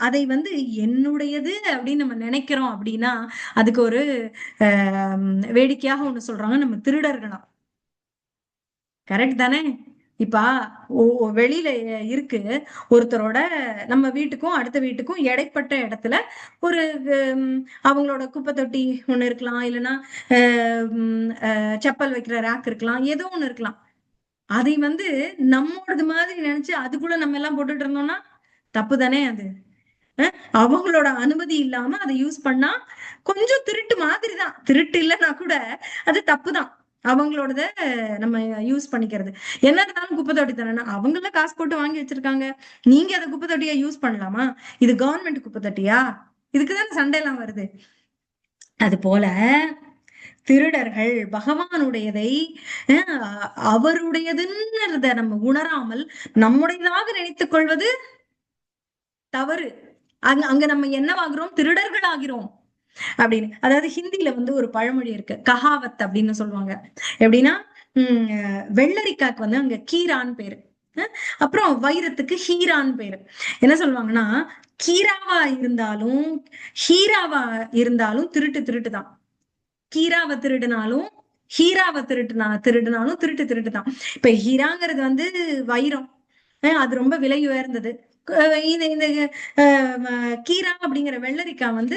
[SPEAKER 1] அதை வந்து என்னுடையது அப்படின்னு நம்ம நினைக்கிறோம் அப்படின்னா, அதுக்கு ஒரு வேடிக்கையாக ஒண்ணு சொல்றாங்க, நம்ம திருடர்களாம். கரெக்ட் தானே? இப்ப வெளியில இருக்கு ஒருத்தரோட, நம்ம வீட்டுக்கும் அடுத்த வீட்டுக்கும் இடைப்பட்ட இடத்துல ஒரு அவங்களோட குப்பை தொட்டி ஒண்ணு இருக்கலாம், இல்லைன்னா செப்பல் வைக்கிற ரேக் இருக்கலாம், ஏதோ ஒண்ணு இருக்கலாம். அதை வந்து நம்மோடது மாதிரி நினைச்சு அதுக்குள்ள நம்ம எல்லாம் போட்டுட்டு இருந்தோம்னா தப்பு தானே அது? அவங்களோட அனுமதி இல்லாம அதை யூஸ் பண்ணா கொஞ்சம் திருட்டு மாதிரிதான். திருட்டு இல்லைன்னா கூட அது தப்புதான். அவங்களோடத நம்ம யூஸ் பண்ணிக்கிறது. என்ன இருந்தாலும் குப்பை தொட்டி தானே, அவங்கள காசு போட்டு வாங்கி வச்சிருக்காங்க, நீங்க அதை குப்பை தொட்டியா யூஸ் பண்ணலாமா? இது கவர்மெண்ட் குப்பை தொட்டியா? இதுக்குதானே சண்டை எல்லாம் வருது. அது போல திருடர்கள் பகவானுடையதை அவருடையதுன்னு நம்ம உணராமல் நம்முடையதாக நினைத்துக் கொள்வது தவறு. அங்க நம்ம என்னவாகிறோம்? திருடர்கள் ஆகிறோம் அப்படின்னு. அதாவது ஹிந்தியில வந்து ஒரு பழமொழி இருக்கு, கஹாவத் அப்படின்னு சொல்லுவாங்க. எப்படின்னா வெள்ளரிக்காக்கு வந்து அங்க கீரான்னு பேரு, அப்புறம் வைரத்துக்கு ஹீரான்னு பேரு. என்ன சொல்லுவாங்கன்னா, கீராவா இருந்தாலும் ஹீராவா இருந்தாலும் திருட்டு திருட்டுதான். கீராவை திருடினாலும் ஹீராவை திருடினாலும் திருட்டு திருட்டுதான். இப்ப ஹீராங்கிறது வந்து வைரம், அது ரொம்ப விலை உயர்ந்தது. இந்த கீரா அப்படிங்கிற வெள்ளரிக்காய் வந்து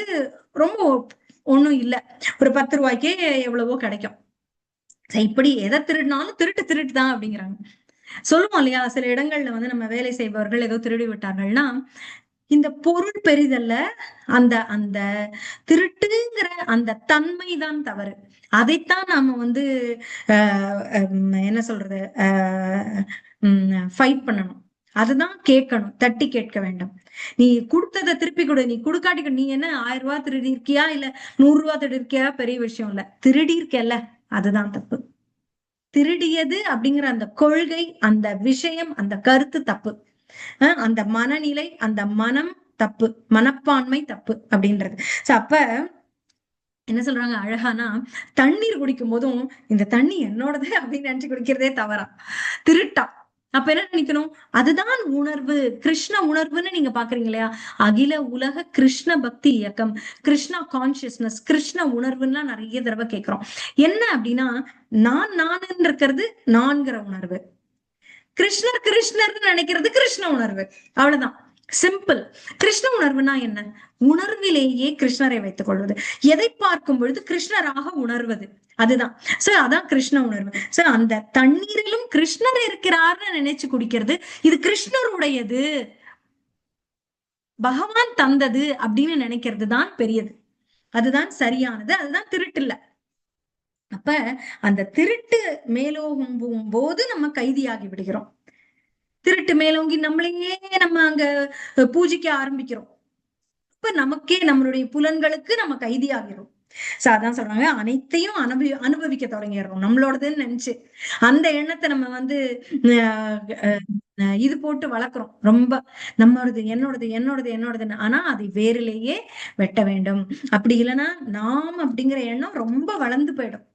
[SPEAKER 1] ரொம்ப ஒண்ணும் இல்ல, ஒரு 10 ரூபாய்க்கே எவ்வளவோ கிடைக்கும். இப்படி எதை திருடினாலும் திருட்டு திருட்டு தான் அப்படிங்கிறாங்க. சொல்லுவோம் இல்லையா, சில இடங்கள்ல வந்து நம்ம வேலை செய்பவர்கள் ஏதோ திருடி விட்டார்கள்னா, இந்த பொருள் பெரிதல்ல, அந்த அந்த திருட்டுங்கிற அந்த தன்மைதான் தவறு. அதைத்தான் நாம வந்து என்ன சொல்றது, ஃபைட் பண்ணணும். அதுதான் கேட்கணும், தட்டி கேட்க வேண்டும். நீ கொடுத்ததை திருப்பி கொடு, நீ கொடுக்காட்டி நீ என்ன 1000 ரூபாய் திருடி இருக்கியா இல்ல 100 ரூபாய் திருடி இருக்கியா பெரிய விஷயம் இல்ல, திருடி இருக்கல அதுதான் தப்பு. திருடியது அப்படிங்கிற அந்த கொள்கை, அந்த விஷயம், அந்த கருத்து தப்பு. அந்த மனநிலை, அந்த மனம் தப்பு, மனப்பான்மை தப்பு அப்படின்றது. சோ அப்ப என்ன சொல்றாங்க அழகானா, தண்ணீர் குடிக்கும் போதும் இந்த தண்ணி என்னோடது அப்படின்னு நினைச்சு குடிக்கிறதே தவறா, திருட்டா. அப்ப என்ன நினைக்கணும், அதுதான் உணர்வு, கிருஷ்ண உணர்வுன்னு நீங்க பாக்குறீங்க இல்லையா? அகில உலக கிருஷ்ண பக்தி இயக்கம், கிருஷ்ணா கான்சியஸ்னஸ், கிருஷ்ண உணர்வுன்னா நிறைய தடவை கேட்கிறோம். என்ன அப்படின்னா, நான் இருக்கிறது நான்கிற உணர்வு, கிருஷ்ணர் கிருஷ்ணர்னு நினைக்கிறது கிருஷ்ண உணர்வு. அவ்வளவுதான், சிம்பிள். கிருஷ்ண உணர்வுனா என்ன? உணர்விலேயே கிருஷ்ணரை வைத்துக் கொள்வது, எதை பார்க்கும் பொழுது கிருஷ்ணராக உணர்வது, அதுதான். சோ அதான் கிருஷ்ண உணர்வு. சோ அந்த தண்ணீரிலும் கிருஷ்ணர் இருக்கிறார்னு நினைச்சு குடிக்கிறது, இது கிருஷ்ணருடையது, பகவான் தந்தது அப்படின்னு நினைக்கிறது தான் பெரியது, அதுதான் சரியானது, அதுதான் திருட்டு இல்ல. அப்ப அந்த திருட்டு மேலோகும் போது நம்ம கைதியாகி விடுகிறோம். திருட்டு மேலோங்கி நம்மளையே நம்ம அங்க பூஜிக்க ஆரம்பிக்கிறோம். இப்ப நமக்கே, நம்மளுடைய புலன்களுக்கு நம்ம கைதி ஆகிறோம். சோ அதான் சொல்றாங்க, அனைத்தையும் அனுபவிக்க தொடங்கிடுறோம் நம்மளோடதுன்னு நினைச்சு. அந்த எண்ணத்தை நம்ம வந்து இது போட்டு வளர்க்குறோம் ரொம்ப, நம்மளோடது என்னோடது என்னோடது என்னோடதுன்னு. ஆனா அதை வேரிலேயே வெட்ட வேண்டும். அப்படி இல்லைன்னா நாம் அப்படிங்கிற எண்ணம் ரொம்ப வளர்ந்து போயிடும்.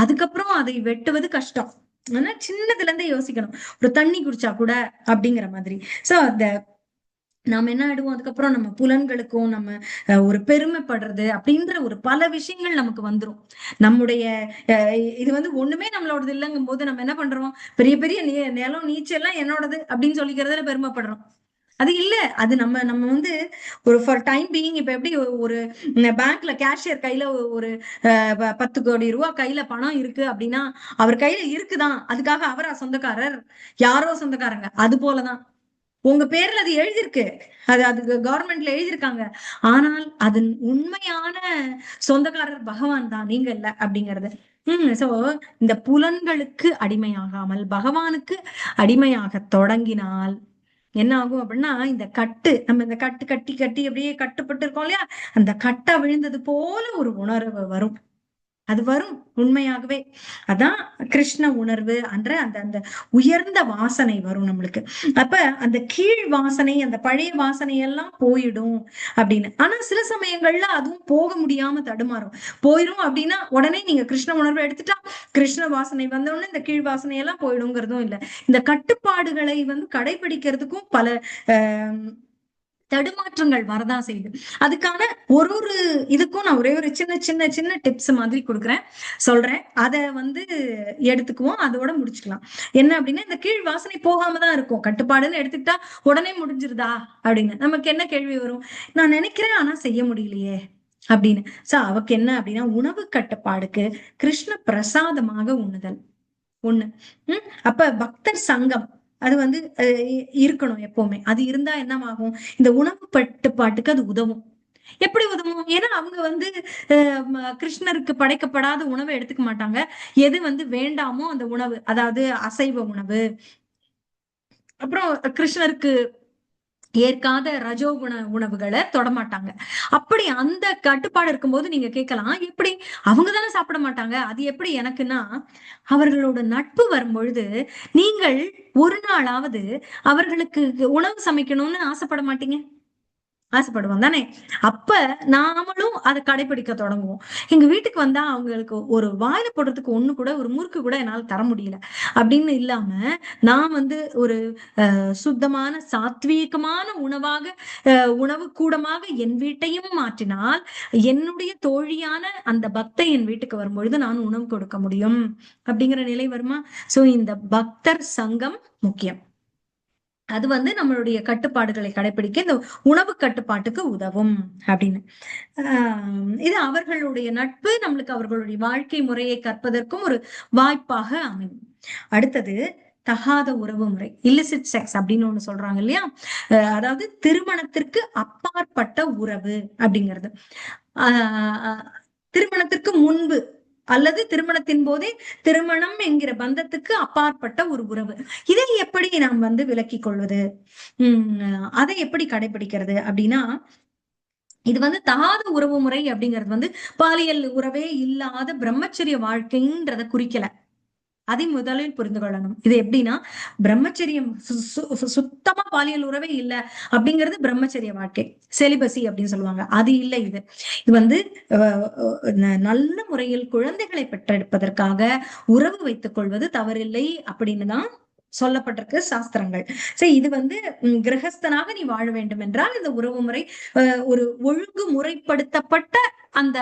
[SPEAKER 1] அதுக்கப்புறம் அதை வெட்டுவது கஷ்டம். ஆனா சின்னதுல இருந்தே யோசிக்கணும், ஒரு தண்ணி குடிச்சா கூட அப்படிங்கிற மாதிரி. சோ அந்த நாம என்ன ஆயிடுவோம், அதுக்கப்புறம் நம்ம புலன்களுக்கும் நம்ம ஒரு பெருமைப்படுறது அப்படின்ற ஒரு பல விஷயங்கள் நமக்கு வந்துரும். நம்முடைய இது வந்து ஒண்ணுமே நம்மளோடது இல்லைங்கும் போது நம்ம என்ன பண்றோம், பெரிய பெரிய நிலம் நீச்சல் எல்லாம் என்னோடது அப்படின்னு சொல்லிக்கிறதுல பெருமைப்படுறோம். அது இல்ல, அது நம்ம நம்ம வந்து ஒரு ஃபார் டைம் பீயிங், இப்ப எப்படி ஒரு பேங்க்ல கேஷியர் கையில ஒரு 10 கோடி ரூபாய் கையில பணம் இருக்கு அப்படின்னா, அவர் கையில இருக்குதான், அதுக்காக அவரா சொந்தக்காரர், யாரோ சொந்தக்காரங்க. அது போலதான் உங்க பேர்ல அது எழுதியிருக்கு, அது கவர்மெண்ட்ல எழுதியிருக்காங்க, ஆனால் அதன் உண்மையான சொந்தக்காரர் பகவான் தான், நீங்க இல்ல அப்படிங்கிறது. சோ இந்த புலன்களுக்கு அடிமையாகாமல் பகவானுக்கு அடிமையாக தொடங்கினால் என்ன ஆகும் அப்படின்னா, இந்த கட்டு, நம்ம இந்த கட்டு கட்டி கட்டி அப்படியே கட்டுப்பட்டு இருக்கோம் இல்லையா, அந்த கட்டா விழுந்தது போல ஒரு உணர்வு வரும். அது வரும் உண்மையாகவே. அதான் கிருஷ்ண உணர்வு என்ற அந்த அந்த உயர்ந்த வாசனை வரும் நம்மளுக்கு. அப்ப அந்த கீழ் வாசனை, அந்த பழைய வாசனை எல்லாம் போயிடும் அப்படின்னு. ஆனா சில சமயங்கள்ல அதுவும் போக முடியாம தடுமாறும். போயிடும் அப்படின்னா உடனே நீங்க கிருஷ்ண உணர்வை எடுத்துட்டா கிருஷ்ண வாசனை வந்தோடனே இந்த கீழ் வாசனை எல்லாம் போயிடுங்கிறதும் இல்லை. இந்த கட்டுப்பாடுகளை வந்து கடைபிடிக்கிறதுக்கும் பல தடுமாற்றங்கள் வரதான் செய்யுது. அதுக்கான ஒரு ஒரு இதுக்கும் நான் ஒரே ஒரு சின்ன சின்ன சின்ன டிப்ஸ் மாதிரி கொடுக்குறேன், சொல்றேன். அதை வந்து எடுத்துக்குவோம், அதோட முடிச்சுக்கலாம். என்ன அப்படின்னா, இந்த கீழ் வாசனை போகாம தான் இருக்கும். கட்டுப்பாடுன்னு எடுத்துக்கிட்டா உடனே முடிஞ்சிருதா அப்படின்னு நமக்கு என்ன கேள்வி வரும், நான் நினைக்கிறேன் ஆனா செய்ய முடியலையே அப்படின்னு. சோ அவக்கு என்ன அப்படின்னா, உணவு கட்டுப்பாடுக்கு கிருஷ்ண பிரசாதமாக உண்ணுதல் ஒண்ணு. அப்ப பக்தர் சங்கம் அது வந்து இருக்கணும் எப்பவுமே. அது இருந்தா என்னவாகும், இந்த உணவு கட்டுப்பாட்டுக்கு அது உதவும். எப்படி உதவும்? ஏன்னா அவங்க வந்து கிருஷ்ணருக்கு படைக்கப்படாத உணவை எடுத்துக்க மாட்டாங்க. எது வந்து வேண்டாமோ அந்த உணவு, அதாவது அசைவ உணவு, அப்புறம் கிருஷ்ணருக்கு ஏற்காத ரஜோகுண உணவுகளை தொடமாட்டாங்க. அப்படி அந்த கட்டுப்பாடு இருக்கும்போது நீங்க கேட்கலாம், எப்படி அவங்க தானே சாப்பிட மாட்டாங்க, அது எப்படி எனக்குன்னா, அவர்களோட நட்பு வரும்பொழுது நீங்கள் ஒரு நாளாவது அவர்களுக்கு உணவு சமைக்கணும்னு ஆசைப்பட மாட்டீங்க? ஆசைப்படுவோம் தானே? அப்ப நாமளும் அதை கடைபிடிக்க தொடங்குவோம். எங்க வீட்டுக்கு வந்தா அவங்களுக்கு ஒரு வாயில போடுறதுக்கு ஒண்ணு கூட, ஒரு முறுக்கு கூட என்னால தர முடியல அப்படின்னு இல்லாம, நான் வந்து ஒரு சுத்தமான சாத்வீகமான உணவாக, உணவு கூடமாக என் வீட்டையும் மாற்றினால், என்னுடைய தோழியான அந்த பக்தை என் வீட்டுக்கு வரும்பொழுது நான் உணவு கொடுக்க முடியும் அப்படிங்கிற நிலை வருமா? சோ இந்த பக்தர் சங்கம் முக்கியம். அது வந்து நம்மளுடைய கட்டுப்பாடுகளை கடைபிடிக்க இந்த உணவு கட்டுப்பாட்டுக்கு உதவும் அப்படின்னு. இது அவர்களுடைய நட்பு நம்மளுக்கு அவர்களுடைய வாழ்க்கை முறையை கற்பதற்கும் ஒரு வாய்ப்பாக அமையும். அடுத்தது தகாத உறவு முறை, இல்லிசிட் செக்ஸ் அப்படின்னு ஒண்ணு சொல்றாங்க இல்லையா? அதாவது திருமணத்திற்கு அப்பாற்பட்ட உறவு அப்படிங்கிறது. திருமணத்திற்கு முன்பு அல்லது திருமணத்தின் போதே திருமணம் என்கிற பந்தத்துக்கு அப்பாற்பட்ட ஒரு உறவு, இதை எப்படி நாம் வந்து விலக்கிக் கொள்வது, அதை எப்படி கடைபிடிக்கிறது அப்படின்னா, இது வந்து தகாத உறவு முறை அப்படிங்கிறது வந்து பாலியல் உறவே இல்லாத பிரம்மச்சரிய வாழ்க்கைன்றத குறிக்கல. அதை முதலில் புரிந்து கொள்ளணும். இது எப்படின்னா, பிரம்மச்சரியம் சுத்தமா பாலியல் உறவே இல்ல அப்படிங்கிறது பிரம்மச்சரிய வாழ்க்கை, செலிபசி அப்படின்னு சொல்லுவாங்க. அது இல்லை. இது இது வந்து நல்ல முறையில் குழந்தைகளை பெற்றெடுப்பதற்காக உறவு வைத்துக் கொள்வது தவறில்லை அப்படின்னு தான் சொல்லப்பட்டிருக்கு சாஸ்திரங்கள். சரி, இது வந்து கிரகஸ்தனாக நீ வாழ வேண்டும் என்றால் இந்த உறவு முறை ஒரு ஒழுங்கு முறைப்படுத்தப்பட்ட அந்த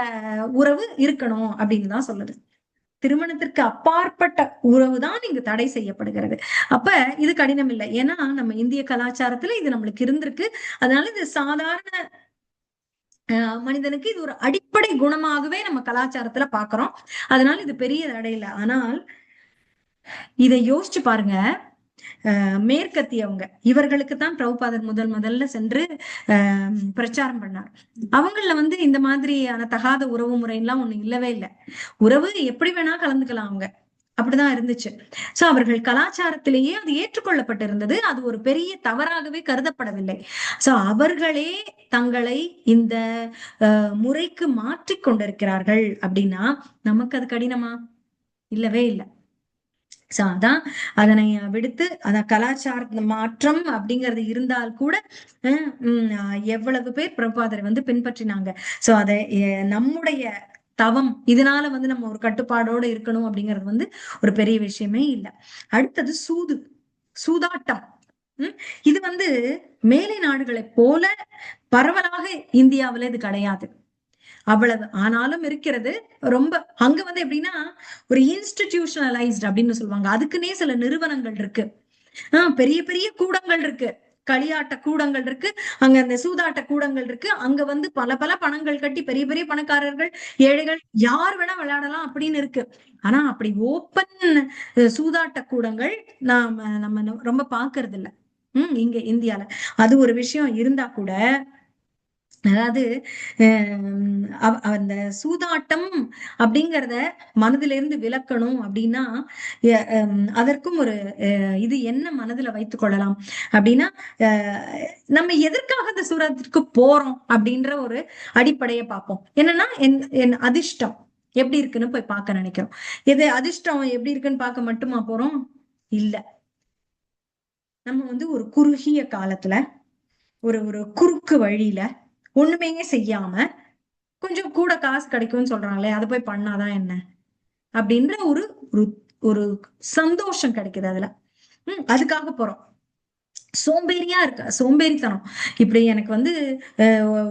[SPEAKER 1] உறவு இருக்கணும் அப்படின்னு தான் சொல்லுது. திருமணத்திற்கு அப்பாற்பட்ட உறவு தான் இங்கு தடை செய்யப்படுகிறது. அப்ப இது கடினம் இல்லை. ஏன்னா நம்ம இந்திய கலாச்சாரத்துல இது நம்மளுக்கு இருந்திருக்கு. அதனால இது சாதாரண மனிதனுக்கு இது ஒரு அடிப்படை குணமாகவே நம்ம கலாச்சாரத்துல பாக்குறோம். அதனால இது பெரிய தடை இல்லை. ஆனால் இதை யோசிச்சு பாருங்க, மேற்கத்தியவங்க, இவர்களுக்கு தான் பிரபுபாதர் முதல்ல சென்று பிரச்சாரம் பண்ணார். அவங்கள வந்து இந்த மாதிரியான தகாத உறவு முறையெல்லாம் ஒண்ணு இல்லவே இல்லை. உறவு எப்படி வேணா கலந்துக்கலாம், அவங்க அப்படிதான் இருந்துச்சு. சோ அவர்கள் கலாச்சாரத்திலேயே அது ஏற்றுக்கொள்ளப்பட்டிருந்தது. அது ஒரு பெரிய தவறாகவே கருதப்படவில்லை. சோ அவர்களே தங்களை இந்த முறைக்கு மாற்றிக் கொண்டிருக்கிறார்கள் அப்படின்னா நமக்கு அது கடினமா? இல்லவே இல்லை. சோ அதான் அதனை விடுத்து அத கலாச்சார மாற்றம் அப்படிங்கிறது இருந்தால் கூட எவ்வளவு பேர் பிரபாதரை வந்து பின்பற்றினாங்க. சோ அதை நம்முடைய தவம் இதனால வந்து நம்ம ஒரு கட்டுப்பாடோட இருக்கணும் அப்படிங்கிறது வந்து ஒரு பெரிய விஷயமே இல்லை. அடுத்தது சூதாட்டம். இது வந்து மேலை நாடுகளை போல பரவலாக இந்தியாவில இது கிடையாது. அவ்வளவு ஆனாலும் இருக்கிறது. ரொம்ப அங்க வந்து எப்படின்னா ஒரு இன்ஸ்டிடியூஷனலைஸ்ட் அப்படின்னு சொல்லுவாங்க. அதுக்குன்னே சில நிறுவனங்கள் இருக்கு. பெரிய பெரிய கூடங்கள் இருக்கு, களியாட்ட கூடங்கள் இருக்கு, அங்க அந்த சூதாட்ட கூடங்கள் இருக்கு. அங்க வந்து பல பல பணங்கள் கட்டி பெரிய பெரிய பணக்காரர்கள், ஏழைகள் யார் வேணா விளையாடலாம் அப்படின்னு இருக்கு. ஆனா அப்படி ஓப்பன் சூதாட்ட கூடங்கள் நம்ம ரொம்ப பாக்குறது இல்ல இங்க இந்தியால. அது ஒரு விஷயம் இருந்தா கூட, அதாவது அந்த சூதாட்டம் அப்படிங்கிறத மனதிலிருந்து விலக்கணும் அப்படின்னா அதற்கும் ஒரு இது என்ன மனதுல வைத்துக் கொள்ளலாம் அப்படின்னா, நம்ம எதற்காக அந்த சூதாட்டத்திற்கு போறோம் அப்படின்ற ஒரு அடிப்படையை பார்ப்போம். என்னன்னா என் அதிர்ஷ்டம் எப்படி இருக்குன்னு போய் பார்க்க நினைக்கிறோம். எது அதிர்ஷ்டம் எப்படி இருக்குன்னு பார்க்க மட்டுமா போறோம்? இல்ல. நம்ம வந்து ஒரு குறுகிய காலத்துல ஒரு குறுக்கு வழியில ஒண்ணுமே செய்யாம கொஞ்சம் கூட காசு கிடைக்கும்னு சொல்றாங்களே, அதை போய் பண்ணாதான் என்ன அப்படின்ற ஒரு ஒரு சந்தோஷம் கிடைக்குது அதுல. அதுக்காக போறோம். சோம்பேறியா இருக்க, சோம்பேறித்தனம். இப்படி எனக்கு வந்து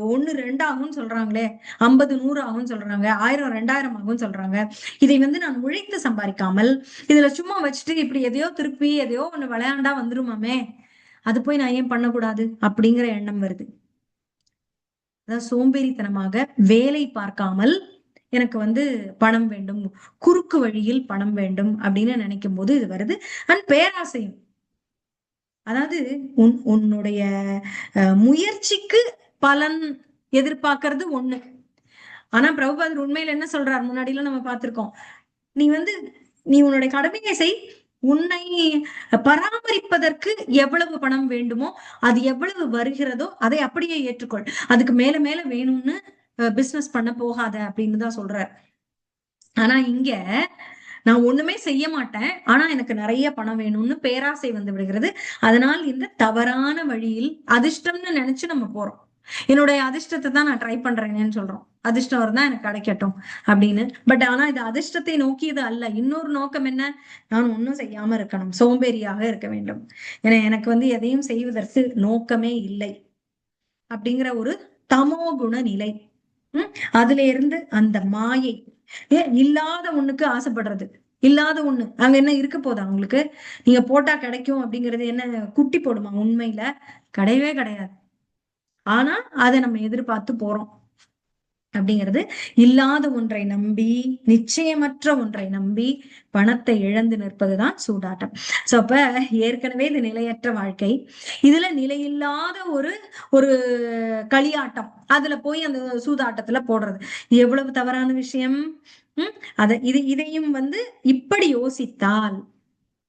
[SPEAKER 1] 1 2 ஆகும்னு சொல்றாங்களே, 50 100 ஆகும்னு சொல்றாங்க, 1000 2000 ஆகும்னு சொல்றாங்க. இதை வந்து நான் உழைத்து சம்பாதிக்காமல் இதுல சும்மா வச்சுட்டு இப்படி எதையோ திருப்பி எதையோ ஒண்ணு விளையாண்டா வந்துருமாமே, அது போய் நான் ஏன் பண்ணக்கூடாது அப்படிங்கிற எண்ணம் வருது. அதாவது சோம்பேறித்தனமாக வேலை பார்க்காமல் எனக்கு வந்து பணம் வேண்டும், குறுக்கு வழியில் பணம் வேண்டும் அப்படின்னு நினைக்கும் போது இது வருது. அண்ட் பேராசையும். அதாவது உன்னுடைய முயற்சிக்கு பலன் எதிர்பார்க்கறது ஒண்ணு. ஆனா பிரபுபாதர் உண்மையில என்ன சொல்றார், முன்னாடி எல்லாம் நம்ம பார்த்திருக்கோம், நீ உன்னுடைய கடமையை செய், உன்னை பராமரிப்பதற்கு எவ்வளவு பணம் வேண்டுமோ அது எவ்வளவு வருகிறதோ அதை அப்படியே ஏற்றுக்கொள், அதுக்கு மேல மேல வேணும்னு பிசினஸ் பண்ண போகாத அப்படின்னு தான் சொல்றார். ஆனா இங்க நான் ஒண்ணுமே செய்ய மாட்டேன், ஆனா எனக்கு நிறைய பணம் வேணும்னு பேராசை வந்து விடுகிறது. அதனால் இந்த தவறான வழியில் அதிர்ஷ்டம்னு நினைச்சு நம்ம போறோம். என்னுடைய அதிர்ஷ்டத்தை தான் நான் ட்ரை பண்றேன்னு சொல்றோம். அதிர்ஷ்டம் இருந்தா எனக்கு கிடைக்கட்டும் அப்படின்னு. பட் ஆனா இது அதிர்ஷ்டத்தை நோக்கியது அல்ல. இன்னொரு நோக்கம் என்ன? நான் ஒன்னும் செய்யாம இருக்கணும், சோம்பேறியாக இருக்க வேண்டும், ஏன்னா எனக்கு வந்து எதையும் செய்வதற்கு நோக்கமே இல்லை அப்படிங்கிற ஒரு தமோ குண நிலை. அதுல இருந்து அந்த மாயை, இல்லாத ஒண்ணுக்கு ஆசைப்படுறது. இல்லாத ஒண்ணு அங்க என்ன இருக்க போதா அவங்களுக்கு? நீங்க போட்டா கிடைக்கும் அப்படிங்கிறது என்ன குட்டி போடுமா? உண்மையில கிடையவே கிடையாது. ஆனா அதை நம்ம எதிர்பார்த்து போறோம். அப்படிங்கிறது இல்லாத ஒன்றை நம்பி, நிச்சயமற்ற ஒன்றை நம்பி பணத்தை இழந்து நிற்பதுதான் சூதாட்டம். சோ அப்ப ஏற்கனவே இது நிலையற்ற வாழ்க்கை, இதுல நிலையில்லாத ஒரு களியாட்டம், அதுல போய் அந்த சூதாட்டத்துல போடுறது எவ்வளவு தவறான விஷயம். இதையும் வந்து இப்படி யோசித்தால்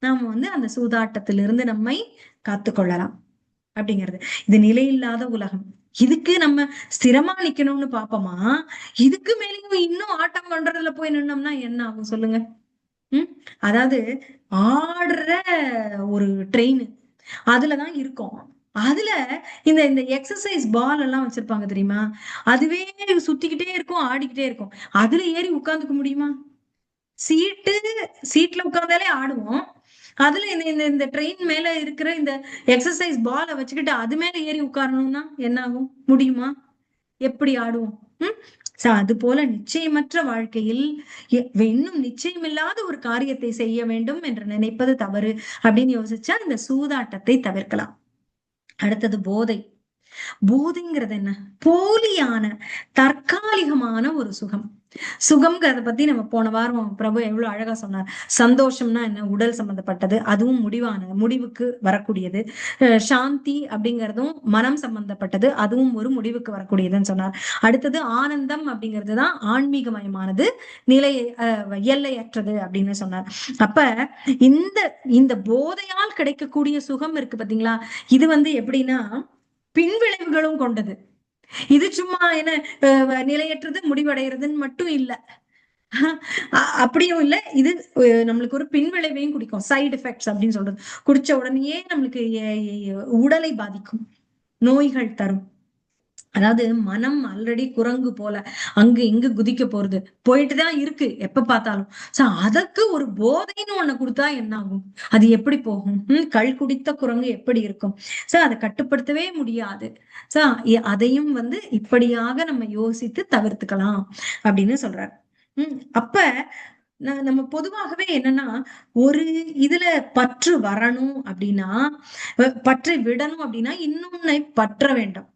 [SPEAKER 1] நாம வந்து அந்த சூதாட்டத்திலிருந்து நம்மை காத்துக்கொள்ளலாம் அப்படிங்கிறது. இது நிலையில்லாத உலகம். இதுக்கு நம்ம ஸ்திரமா நிக்கணும்னு பாப்போமா? இதுக்கு மேலேயும் இன்னும் ஆட்டம் பண்றதுல போய் நின்னோம்னா என்ன ஆகும் சொல்லுங்க? அதாவது ஆடுற ஒரு ட்ரெயின் அதுலதான் இருக்கும். அதுல இந்த இந்த எக்ஸசைஸ் பால் எல்லாம் வச்சிருப்பாங்க தெரியுமா, அதுவே சுத்திக்கிட்டே இருக்கும், ஆடிக்கிட்டே இருக்கும். அதுல ஏறி உட்கார்ந்துக்க முடியுமா? சீட்டு சீட்ல உட்கார்ந்தாலே ஆடுவோம். அதுல இந்த இந்த இந்த ட்ரெயின் மேல இருக்கிற இந்த எக்ஸசைஸ் பாலை வச்சுக்கிட்டு அது மேல ஏறி உட்காரணும்னா என்ன ஆகும்? முடியுமா? எப்படி ஆடுவோம்? ம் அது போல நிச்சயமற்ற வாழ்க்கையில் இன்னும் நிச்சயமில்லாத ஒரு காரியத்தை செய்ய வேண்டும் என்று நினைப்பது தவறு அப்படின்னு யோசிச்சா இந்த சூதாட்டத்தை தவிர்க்கலாம். அடுத்தது போதை. போதைங்கிறது என்ன? போலியான தற்காலிகமான ஒரு சுகம். சுகம்ங்கிறத பத்தி நம்ம போன வாரம் பிரபு எவ்வளவு அழகா சொன்னார். சந்தோஷம்னா என்ன? உடல் சம்பந்தப்பட்டது, அதுவும் முடிவுக்கு வரக்கூடியது. சாந்தி அப்படிங்கிறதும் மனம் சம்பந்தப்பட்டது, அதுவும் ஒரு முடிவுக்கு வரக்கூடியதுன்னு சொன்னார். அடுத்தது ஆனந்தம் அப்படிங்கிறதுதான் ஆன்மீகமயமானது, நிலை எல்லையற்றது அப்படின்னு சொன்னார். அப்ப இந்த இந்த போதையால் கிடைக்கக்கூடிய சுகம் இருக்கு பாத்தீங்களா, இது எப்படின்னா பின்விளைவுகளும் கொண்டது. இது சும்மா என்ன நிலையற்றது முடிவடைகிறதுன்னு மட்டும் இல்ல, அப்படியும் இல்ல. இது நம்மளுக்கு ஒரு பின்விளைவையும் குடிக்கும். சைடு எஃபெக்ட்ஸ் அப்படின்னு சொல்றது. குடிச்ச உடனேயே நம்மளுக்கு உடலை பாதிக்கும், நோய்கள் தரும். அதாவது மனம் ஆல்ரெடி குரங்கு போல அங்கு இங்கு குதிக்க போறது போயிட்டுதான் இருக்கு எப்ப பார்த்தாலும். அதற்கு ஒரு போதைன்னு ஒண்ணு கொடுத்தா என்ன ஆகும்? அது எப்படி போகும்? கள் குடித்த குரங்கு எப்படி இருக்கும்? அதை கட்டுப்படுத்தவே முடியாது. அதையும் இப்படியாக நம்ம யோசித்து தவிர்த்துக்கலாம் அப்படின்னு சொல்றாரு. அப்ப நம்ம பொதுவாகவே என்னன்னா, ஒரு இதுல பற்று வரணும் அப்படின்னா, பற்றை விடணும் அப்படின்னா இன்னொன்னை பற்ற வேண்டும்.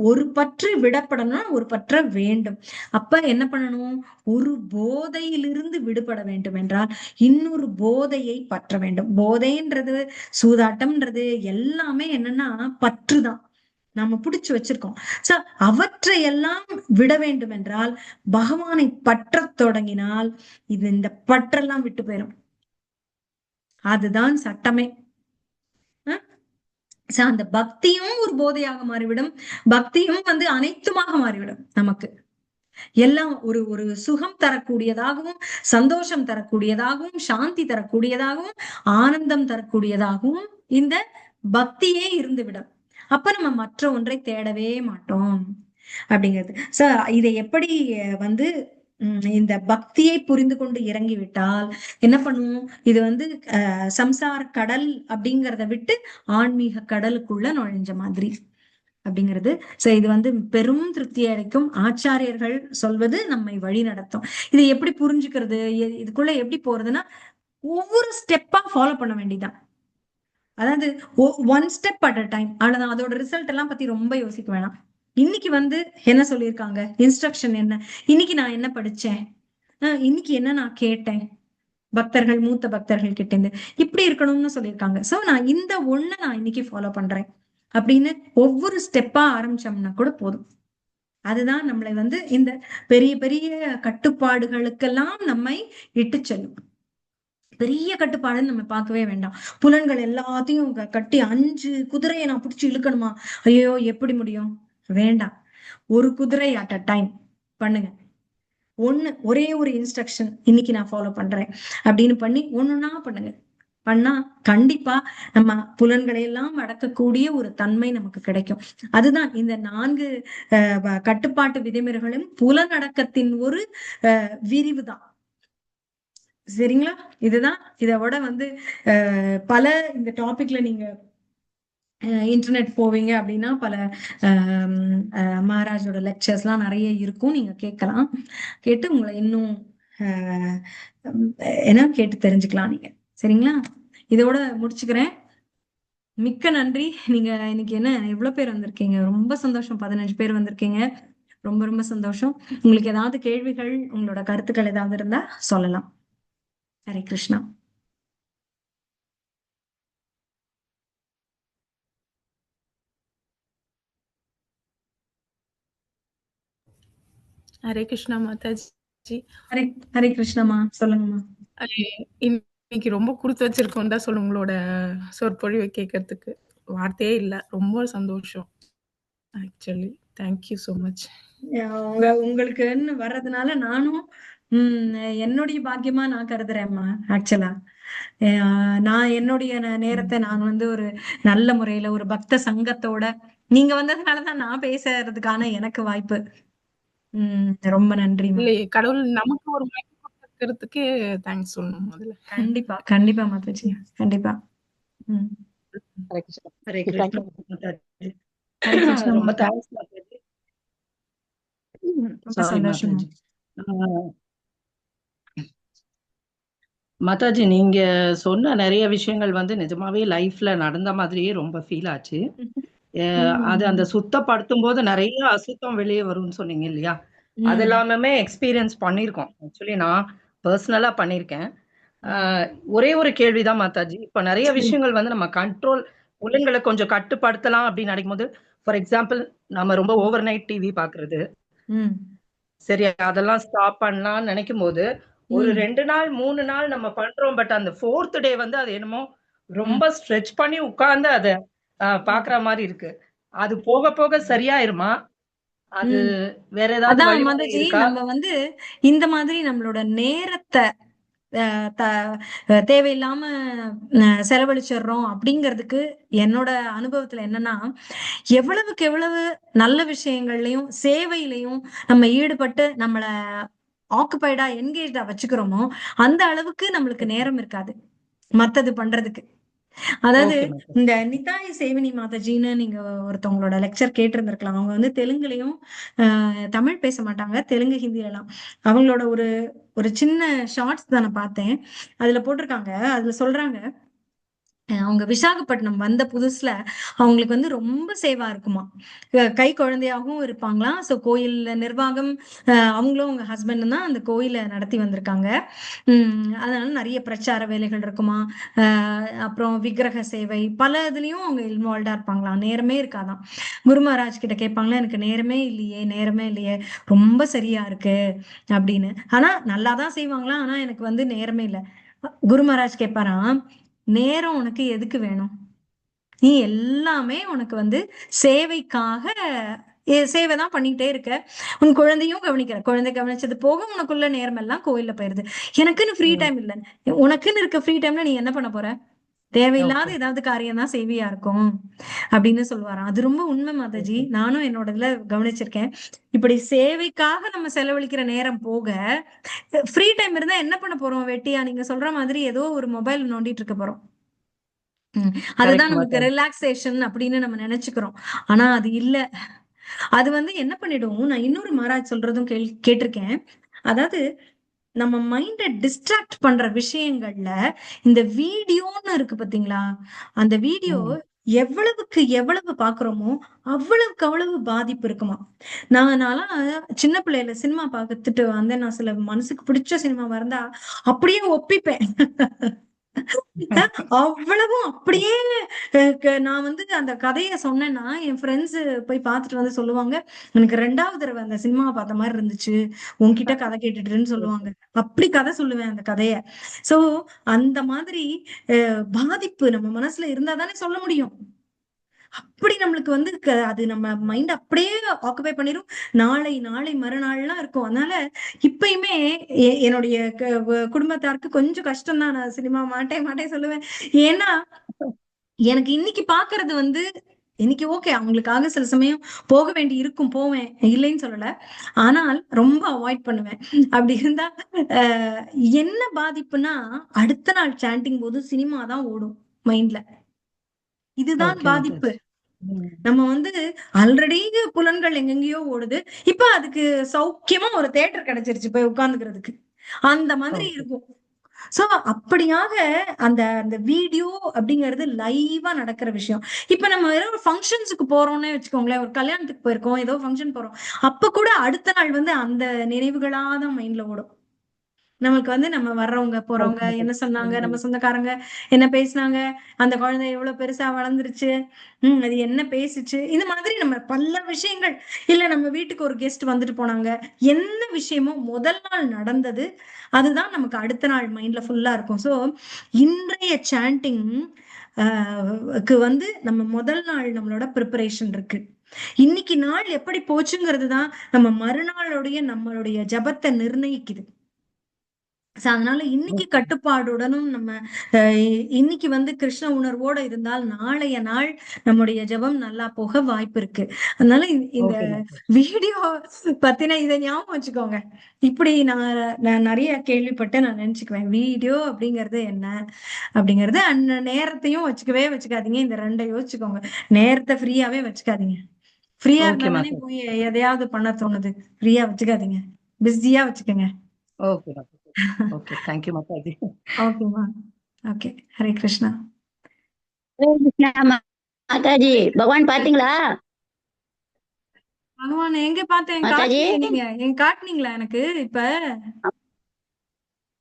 [SPEAKER 1] ஒரு பற்று விடப்படணும், ஒரு பற்ற வேண்டும். அப்ப என்ன பண்ணணும்? ஒரு போதையிலிருந்து விடுபட வேண்டும் என்றால் இன்னொரு போதையை பற்ற வேண்டும். போதைன்றது, சூதாட்டம்ன்றது எல்லாமே என்னன்னா பற்றுதான், நாம புடிச்சு வச்சிருக்கோம். அவற்றையெல்லாம் விட வேண்டும் என்றால் பகவானை பற்ற தொடங்கினால் இந்த பற்றெல்லாம் விட்டு போயிடும். அதுதான் சட்டமே. அந்த பக்தியும் ஒரு போதையாக மாறிவிடும். பக்தியும் அனைத்துமாக மாறிவிடும். நமக்கு எல்லாம் ஒரு ஒரு சுகம் தரக்கூடியதாகவும், சந்தோஷம் தரக்கூடியதாகவும், சாந்தி தரக்கூடியதாகவும், ஆனந்தம் தரக்கூடியதாகவும் இந்த பக்தியே இருந்துவிடும். அப்ப நம்ம மற்ற ஒன்றை தேடவே மாட்டோம் அப்படிங்கிறது. இதை எப்படி இந்த பக்தியை புரிந்து கொண்டு இறங்கி விட்டால் என்ன பண்ணுவோம்? இது சம்சார கடல் அப்படிங்கிறத விட்டு ஆன்மீக கடலுக்குள்ள நுழைஞ்ச மாதிரி அப்படிங்கிறது. இது பெரும் திருப்தி அளிக்கும். ஆச்சாரியர்கள் சொல்வது நம்மை வழி நடத்தும். இதை எப்படி புரிஞ்சுக்கிறது? இதுக்குள்ள எப்படி போறதுன்னா ஒவ்வொரு ஸ்டெப்பா ஃபாலோ பண்ண வேண்டியதான். அதாவது one step at a time. அவ்வளவுதான். அதோட ரிசல்ட் எல்லாம் பத்தி ரொம்ப யோசிக்க வேணாம். இன்னைக்கு என்ன சொல்லியிருக்காங்க, இன்ஸ்ட்ரக்ஷன் என்ன, இன்னைக்கு நான் என்ன படிச்சேன், இன்னைக்கு என்ன நான் கேட்டேன் பக்தர்கள், மூத்த பக்தர்கள் கிட்ட இருந்து இப்படி இருக்கணும்னு சொல்லியிருக்காங்க. சோ நான் இந்த ஒண்ணை நான் இன்னைக்கு ஃபாலோ பண்றேன் அப்படின்னு ஒவ்வொரு ஸ்டெப்பா ஆரம்பிச்சோம்னா கூட போதும். அதுதான் நம்மளை இந்த பெரிய பெரிய கட்டுப்பாடுகளுக்கெல்லாம் நம்மை இட்டு செல்லும். பெரிய கட்டுப்பாடுன்னு நம்ம பார்க்கவே வேண்டாம். புலன்கள் எல்லாத்தையும் கட்டி 5 குதிரையை நான் பிடிச்சி இழுக்கணுமா? ஐயோ எப்படி முடியும்? வேண்டாம். ஒரு குதிரை அட் அ டைம் பண்ணுங்க. ஒரே ஒரு இன்ஸ்ட்ரக்ஷன் இன்னைக்கு நான் ஃபாலோ பண்றேன் அப்படின்னு பண்ணி ஒண்ணுன்னா பண்ணுங்க. பண்ணா கண்டிப்பா நம்ம புலன்களை எல்லாம் அடக்கக்கூடிய ஒரு தன்மை நமக்கு கிடைக்கும். அதுதான் இந்த 4 கட்டுப்பாட்டு விதிமுறைகளும் புலனடக்கத்தின் ஒரு விரிவுதான். சரிங்களா? இதுதான். இதோட பல இந்த டாபிக்ல நீங்க இன்டர்நெட் போவீங்க அப்படின்னா பல மகாராஜோட லெக்சர்ஸ் எல்லாம் நிறைய இருக்கும், நீங்க கேட்கலாம். கேட்டு உங்களை இன்னும் என்ன கேட்டு தெரிஞ்சுக்கலாம் நீங்க. சரிங்களா? இதோட முடிச்சுக்கிறேன். மிக்க நன்றி. நீங்க இன்னைக்கு என்ன எவ்வளவு பேர் வந்திருக்கீங்க? ரொம்ப சந்தோஷம். 15 பேர் வந்திருக்கீங்க. ரொம்ப ரொம்ப சந்தோஷம். உங்களுக்கு ஏதாவது கேள்விகள், உங்களோட கருத்துக்கள் ஏதாவது இருந்தா சொல்லலாம். ஹரே கிருஷ்ணா.
[SPEAKER 4] ஹரே கிருஷ்ணா மாதாஜி.
[SPEAKER 1] ஹரே ஹரே கிருஷ்ணமா, சொல்லுங்கம்மா.
[SPEAKER 4] இன்னைக்கு ரொம்ப கொடுத்து வச்சிருக்கோம் தான் சொல்ல, உங்களோட சொற்பொழிவை கேட்கறதுக்கு வார்த்தையே இல்ல. ரொம்ப சந்தோஷம். Actually thank you so much.
[SPEAKER 1] உங்களுக்கு வர்றதுனால நானும் என்னுடைய பாக்கியமா நான் கருதுறேன்மா. ஆக்சுவலா நான் என்னுடைய நேரத்தை நான் வந்து ஒரு நல்ல முறையில ஒரு பக்த சங்கத்தோட நீங்க வந்ததுனாலதான் நான் பேசுறதுக்கான எனக்கு வாய்ப்பு. ரொம்ப நன்றிமா.
[SPEAKER 4] இல்லையே, கடவுள் நமக்கு ஒரு வாய்ப்பு கொடுக்கறதுக்கு தேங்க்ஸ் சொல்லணும் முதல்ல.
[SPEAKER 1] கண்டிப்பா கண்டிப்பா மாதாஜி, கண்டிப்பா.
[SPEAKER 3] ஹரே கிருஷ்ணா.
[SPEAKER 5] Hare
[SPEAKER 3] Thank
[SPEAKER 5] Krishna
[SPEAKER 3] you.
[SPEAKER 5] மாதாஜி.
[SPEAKER 1] ஹரே கிருஷ்ணா
[SPEAKER 5] ரொம்ப
[SPEAKER 1] மாதா.
[SPEAKER 5] தேங்க்ஸ் மாதாஜி.
[SPEAKER 1] ரொம்ப
[SPEAKER 5] சாரி
[SPEAKER 1] சந்தோஷமா.
[SPEAKER 5] மாதாஜி. மாதாஜி, நீங்க சொன்ன நிறைய விஷயங்கள் வந்து நிஜமாவே லைஃப்ல நடந்த மாதிரியே ரொம்ப ஃபீல் ஆச்சு. அது அந்த சுத்தப்படுத்தும் போது நிறைய அசுத்தம் வெளியே வரும்னு சொன்னீங்க இல்லையா? அது எல்லாமே எக்ஸ்பீரியன்ஸ் பண்ணியிருக்கோம். ஆக்சுவலி நான் பர்சனலா பண்ணியிருக்கேன். ஒரே ஒரு கேள்விதான் மாதாஜி. இப்ப நிறைய விஷயங்கள் வந்து நம்ம கண்ட்ரோல் புலன்களை கொஞ்சம் கட்டுப்படுத்தலாம் அப்படின்னு நினைக்கும் போது, ஃபார் எக்ஸாம்பிள் நம்ம ரொம்ப ஓவர் நைட் டிவி பாக்குறது, சரி அதெல்லாம் ஸ்டாப் பண்ணலாம்னு நினைக்கும் போது ஒரு 2 நாள் 3 நாள் நம்ம பண்றோம். பட் அந்த 4th டே வந்து அது என்னமோ ரொம்ப ஸ்ட்ரெச் பண்ணி உட்கார்ந்து அதை பாக்குற மாதிரி இருக்கு. அது போக போக சரியாயிருமா? அது வேற ஏதாவது
[SPEAKER 1] அதான்
[SPEAKER 5] வழிமுறை
[SPEAKER 1] மாதாஜி,
[SPEAKER 5] இருக்கா?
[SPEAKER 1] நம்ம வந்து இந்த மாதிரி நம்மளோட நேரத்தை தேவையில்லாம செலவழிச்சிடுறோம் அப்படிங்கிறதுக்கு என்னோட அனுபவத்துல என்னன்னா, எவ்வளவுக்கு எவ்வளவு நல்ல விஷயங்கள்லயும் சேவையிலையும் நம்ம ஈடுபட்டு நம்மள ஆக்குபைடா என்கேஜ்டா வச்சுக்கிறோமோ அந்த அளவுக்கு நம்மளுக்கு நேரம் இருக்காது மத்தது பண்றதுக்கு. அதாவது
[SPEAKER 5] ஓகே மாதாஜி.
[SPEAKER 1] இந்த நிதாய சேவினி மாதாஜின்னு நீங்க ஒருத்தவங்களோட லெக்சர் கேட்டிருந்திருக்கலாம். அவங்க வந்து தெலுங்குலயும் தமிழ் பேச மாட்டாங்க, தெலுங்கு ஹிந்தில எல்லாம். அவங்களோட ஒரு ஒரு சின்ன ஷார்ட்ஸ் தான் நான் பார்த்தேன். அதுல போட்டிருக்காங்க. அதுல சொல்றாங்க, அவங்க விசாகப்பட்டினம் வந்த புதுசுல அவங்களுக்கு வந்து ரொம்ப சேவா இருக்குமா. கை குழந்தையாகவும் இருப்பாங்களாம். சோ கோயில் நிர்வாகம், அவங்களும் அவங்க ஹஸ்பண்டும் தான் அந்த கோயிலை நடத்தி வந்திருக்காங்க. அதனால நிறைய பிரச்சார வேலைகள் இருக்குமா. அப்புறம் விக்கிரக சேவை பல இதுலயும் அவங்க இன்வால்வ்டா இருப்பாங்களாம். நேரமே இருக்காதான். குரு மகாராஜ் கிட்ட கேட்பாங்களா, எனக்கு நேரமே இல்லையே, நேரமே இல்லையே, ரொம்ப சரியா இருக்கு அப்படின்னு. ஆனா நல்லாதான் செய்வாங்களாம். ஆனா எனக்கு வந்து நேரமே இல்லை. குரு மகாராஜ் கேட்பாராம், நேரம் உனக்கு எதுக்கு வேணும்? நீ எல்லாமே உனக்கு வந்து சேவைக்காக சேவை தான் பண்ணிக்கிட்டே இருக்க. உன் குழந்தையும் கவனிக்கிற, குழந்தை கவனிச்சது போக உனக்குள்ள நேரம் எல்லாம் கோயில்ல போயிருது. எனக்குன்னு ஃப்ரீ டைம் இல்ல. உனக்குன்னு இருக்க ஃப்ரீ டைம்ல நீ என்ன பண்ண போற? தேவையில்லாத ஏதாவது காரியம் தான் செய்வியா இருக்கும் அப்படின்னு சொல்லுவாராம். அது ரொம்ப உண்மை மாதாஜி. நானும் என்னோட இதுல கவனிச்சிருக்கேன். இப்படி சேவைக்காக நம்ம செலவழிக்கிற நேரம் போக ஃப்ரீ டைம் இருந்தா என்ன பண்ண போறோம்? வெட்டியா நீங்க சொல்ற மாதிரி ஏதோ ஒரு மொபைல் நோண்டிட்டு இருக்க போறோம். அதுதான் நமக்கு ரிலாக்ஸேஷன் அப்படின்னு நம்ம நினைச்சுக்கிறோம். ஆனா அது இல்ல. அது வந்து என்ன பண்ணிடும், நான் இன்னொரு மகாராஜ் சொல்றதும் கேட்டிருக்கேன். அதாவது நம்ம மைண்ட டிஸ்ட்ராக்ட் பண்ற விஷயங்கள்ல இந்த வீடியோன்னு இருக்கு பாத்தீங்களா, அந்த வீடியோ எவ்வளவுக்கு எவ்வளவு பாக்குறோமோ அவ்வளவுக்கு அவ்வளவு பாதிப்பு இருக்குமா. நான்லாம் சின்ன பிள்ளையில சினிமா பார்த்துட்டு வந்தேன். நான் சில மனசுக்கு பிடிச்ச சினிமா இருந்தா அப்படியே ஒப்பிப்பேன். அவ்வளவும் அப்படியே நான் வந்து அந்த கதையை சொன்னேன்னா என் ஃப்ரெண்ட்ஸ் போய் பார்த்துட்டு வந்து சொல்லுவாங்க, எனக்கு 2வது தடவை அந்த சினிமா பார்த்த மாதிரி இருந்துச்சு உன்கிட்ட கதை கேட்டுட்டுன்னு சொல்லுவாங்க. அப்படி கதை சொல்லுவேன் அந்த கதைய. சோ அந்த மாதிரி பாதிப்பு நம்ம மனசுல இருந்தா தானே சொல்ல முடியும். அப்படி நம்மளுக்கு வந்து அது நம்ம மைண்ட் அப்படியே ஆக்குபை பண்ணிரும். நாளை நாளை மறுநாள்லாம் இருக்கும். அதனால இப்பயுமே என்னுடைய குடும்பத்தாருக்கு கொஞ்சம் கஷ்டம் தான். நான் சினிமா மாட்டேன் மாட்டேன் சொல்லுவேன். ஏன்னா எனக்கு இன்னைக்கு பாக்குறது வந்து இன்னைக்கு ஓகே, அவங்களுக்காக சில சமயம் போக வேண்டி இருக்கும், போவேன், இல்லைன்னு சொல்லல. ஆனால் ரொம்ப அவாய்ட் பண்ணுவேன். அப்படி இருந்தா என்ன பாதிப்புனா, அடுத்த நாள் சாண்டிங் போது சினிமா தான் ஓடும் மைண்ட்ல. இதுதான் பாதிப்பு. நம்ம வந்து ஆல்ரெடி புலன்கள் எங்கெங்கயோ ஓடுது. இப்ப அதுக்கு சௌக்கியமா ஒரு தியேட்டர் கிடைச்சிருச்சு போய் உட்கார்ந்துக்கிறதுக்கு. அந்த மாதிரி இருக்கும். சோ அப்படியாக அந்த அந்த வீடியோ அப்படிங்கிறது லைவா நடக்கிற விஷயம். இப்ப நம்ம ஏதோ ஒரு ஃபங்க்ஷன்ஸுக்கு போறோம்னே வச்சுக்கோங்களேன், ஒரு கல்யாணத்துக்கு போயிருக்கோம், ஏதோ ஃபங்க்ஷன் போறோம். அப்ப கூட அடுத்த நாள் வந்து அந்த நினைவுகளா தான் மைண்ட்ல ஓடும். நமக்கு வந்து நம்ம வர்றவங்க போறவங்க என்ன சொன்னாங்க, நம்ம சொந்தக்காரங்க என்ன பேசினாங்க, அந்த குழந்தை எவ்வளவு பெருசா வளர்ந்துருச்சு, அது என்ன பேசுச்சு, இந்த மாதிரி நம்ம பல விஷயங்கள். இல்ல நம்ம வீட்டுக்கு ஒரு கெஸ்ட் வந்துட்டு போனாங்க, என்ன விஷயமும் முதல் நாள் நடந்தது அதுதான் நமக்கு அடுத்த நாள் மைண்ட்ல ஃபுல்லா இருக்கும். சோ இன்றைய சாண்டிங் வந்து நம்ம முதல் நாள் நம்மளோட ப்ரிப்பரேஷன் இருக்கு. இன்னைக்கு நாள் எப்படி போச்சுங்கிறது தான் நம்ம மறுநாளுடைய நம்மளுடைய ஜபத்தை நிர்ணயிக்குது. அதனால இன்னைக்கு கட்டுப்பாடுடனும் நம்ம இன்னைக்கு வந்து கிருஷ்ண உணர்வோட இருந்தால் நாளைய நாள் நம்முடைய ஜெபம் நல்லா போக வாய்ப்பு இருக்கு. அதனால இந்த வீடியோ பத்தின இதை ஞாபகம் வச்சுக்கோங்க. இப்படி நான் நிறைய கேள்விப்பட்டு நான் நினைச்சுக்குவேன், வீடியோ அப்படிங்கிறது என்ன அப்படிங்கறது. அந்த நேரத்தையும் வச்சுக்காதீங்க. இந்த ரெண்டை யோசிச்சுக்கோங்க. நேரத்தை ஃப்ரீயாவே வச்சுக்காதீங்க. ஃப்ரீயா இருந்தாலே போய் எதையாவது பண்ண தோணுது. ஃப்ரீயா வச்சுக்காதீங்க, பிஸியா வச்சுக்கோங்க.
[SPEAKER 5] Okay okay, thank you Mataji.
[SPEAKER 1] ஓகேமா, ஓகே. ஹரே கிருஷ்ணா.
[SPEAKER 3] ஹரே கிருஷ்ணா மாதாஜி. பகவான் பாத்தீங்களா?
[SPEAKER 1] பகவான் எங்க பார்த்தேன்?
[SPEAKER 3] மாதாஜி
[SPEAKER 1] நீங்க காட்டுனீங்களா எனக்கு? இப்ப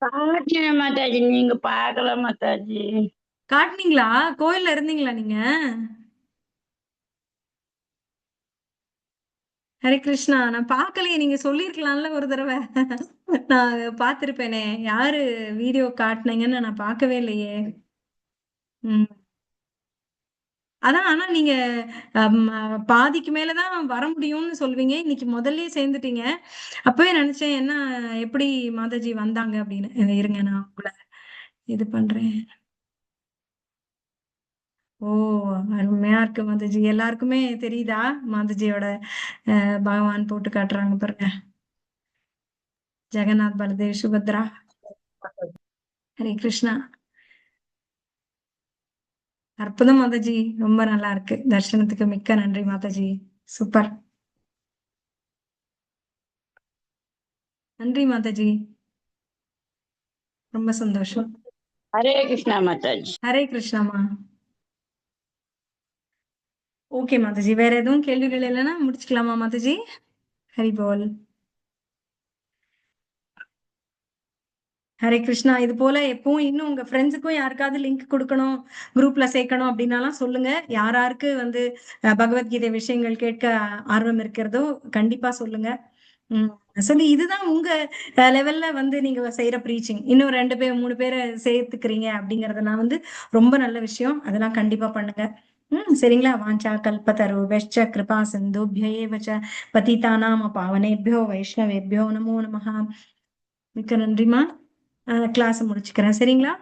[SPEAKER 3] பாத்தீங்க மாதாஜி, நீங்க பாக்கல மாதாஜி.
[SPEAKER 1] காட்டுனீங்களா? கோயில்ல இருந்தீங்களா நீங்க? ஹரே கிருஷ்ணா. நான் பார்க்கலையே, நீங்க சொல்லிருக்கலாம்ல ஒரு தடவை. நான் பார்த்திருப்பேனே. யாரு வீடியோ காட்டுனீங்கன்னு நான் பார்க்கவே இல்லையே. ம். அதான். ஆனா நீங்க பாதிக்கு மேலதான் வர முடியும்னு சொல்லுவீங்க. இன்னைக்கு முதல்லயே சேர்ந்துட்டீங்க. அப்பவே நினைச்சேன், என்ன எப்படி மாதாஜி வந்தாங்க அப்படின்னு. இருங்க, நான் உங்களை இது பண்றேன். ஓ, அருமையா இருக்கு மாதாஜி. எல்லாருக்குமே தெரியுதா மாதாஜியோட பகவான் போட்டு காட்டுறாங்க பாருங்க. ஜெகநாத், பலதேவ், சுபத்ரா. ஹரே கிருஷ்ணா. அற்புதம் மாதாஜி, ரொம்ப நல்லா இருக்கு. தர்சனத்துக்கு மிக்க நன்றி மாதாஜி. சூப்பர். நன்றி மாதாஜி, ரொம்ப சந்தோஷம்.
[SPEAKER 3] ஹரே கிருஷ்ணா மாதாஜி.
[SPEAKER 1] ஹரே கிருஷ்ணாமா. ஓகே மாதாஜி, வேற எதுவும் கேள்விகள் இல்லைன்னா முடிச்சுக்கலாமா மாதாஜி? ஹரி போல். ஹரே கிருஷ்ணா. இது போல எப்பவும் இன்னும் உங்க ஃப்ரெண்ட்ஸுக்கும் யாருக்காவது லிங்க் கொடுக்கணும், குரூப்ல சேர்க்கணும் அப்படின்னாலாம் சொல்லுங்க. யாராருக்கு வந்து பகவத்கீதை விஷயங்கள் கேட்க ஆர்வம் இருக்கிறதோ கண்டிப்பா சொல்லுங்க. சொல்லி இதுதான் உங்க லெவல்ல வந்து நீங்க செய்யற ப்ரீச்சிங். இன்னும் 2 பேர் 3 பேரை சேர்த்துக்கிறீங்க அப்படிங்கறதெல்லாம் வந்து ரொம்ப நல்ல விஷயம். அதெல்லாம் கண்டிப்பா பண்ணுங்க. சரிங்களா? வாஞ்சா கல்பதரு வெஷ்ச கிருபா சிந்துப்ய ஏவ ச பதிதானாம் பாவனேபியோ வைஷ்ணவேபியோ நமோ நமஹ. மிக்க நன்றிமா. கிளாஸ் முடிச்சுக்கிறேன். சரிங்களா?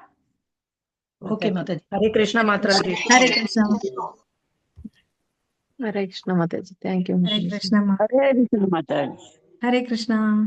[SPEAKER 5] ஓகே மாதாஜி. ஹரே கிருஷ்ணா மாதாஜி.
[SPEAKER 1] ஹரே கிருஷ்ணா.
[SPEAKER 6] ஹரே கிருஷ்ணா மாதாஜி. தேங்க்யூ
[SPEAKER 1] ஹரே கிருஷ்ணா.
[SPEAKER 3] ஹரே கிருஷ்ணா மாதாஜி.
[SPEAKER 1] ஹரே கிருஷ்ணா.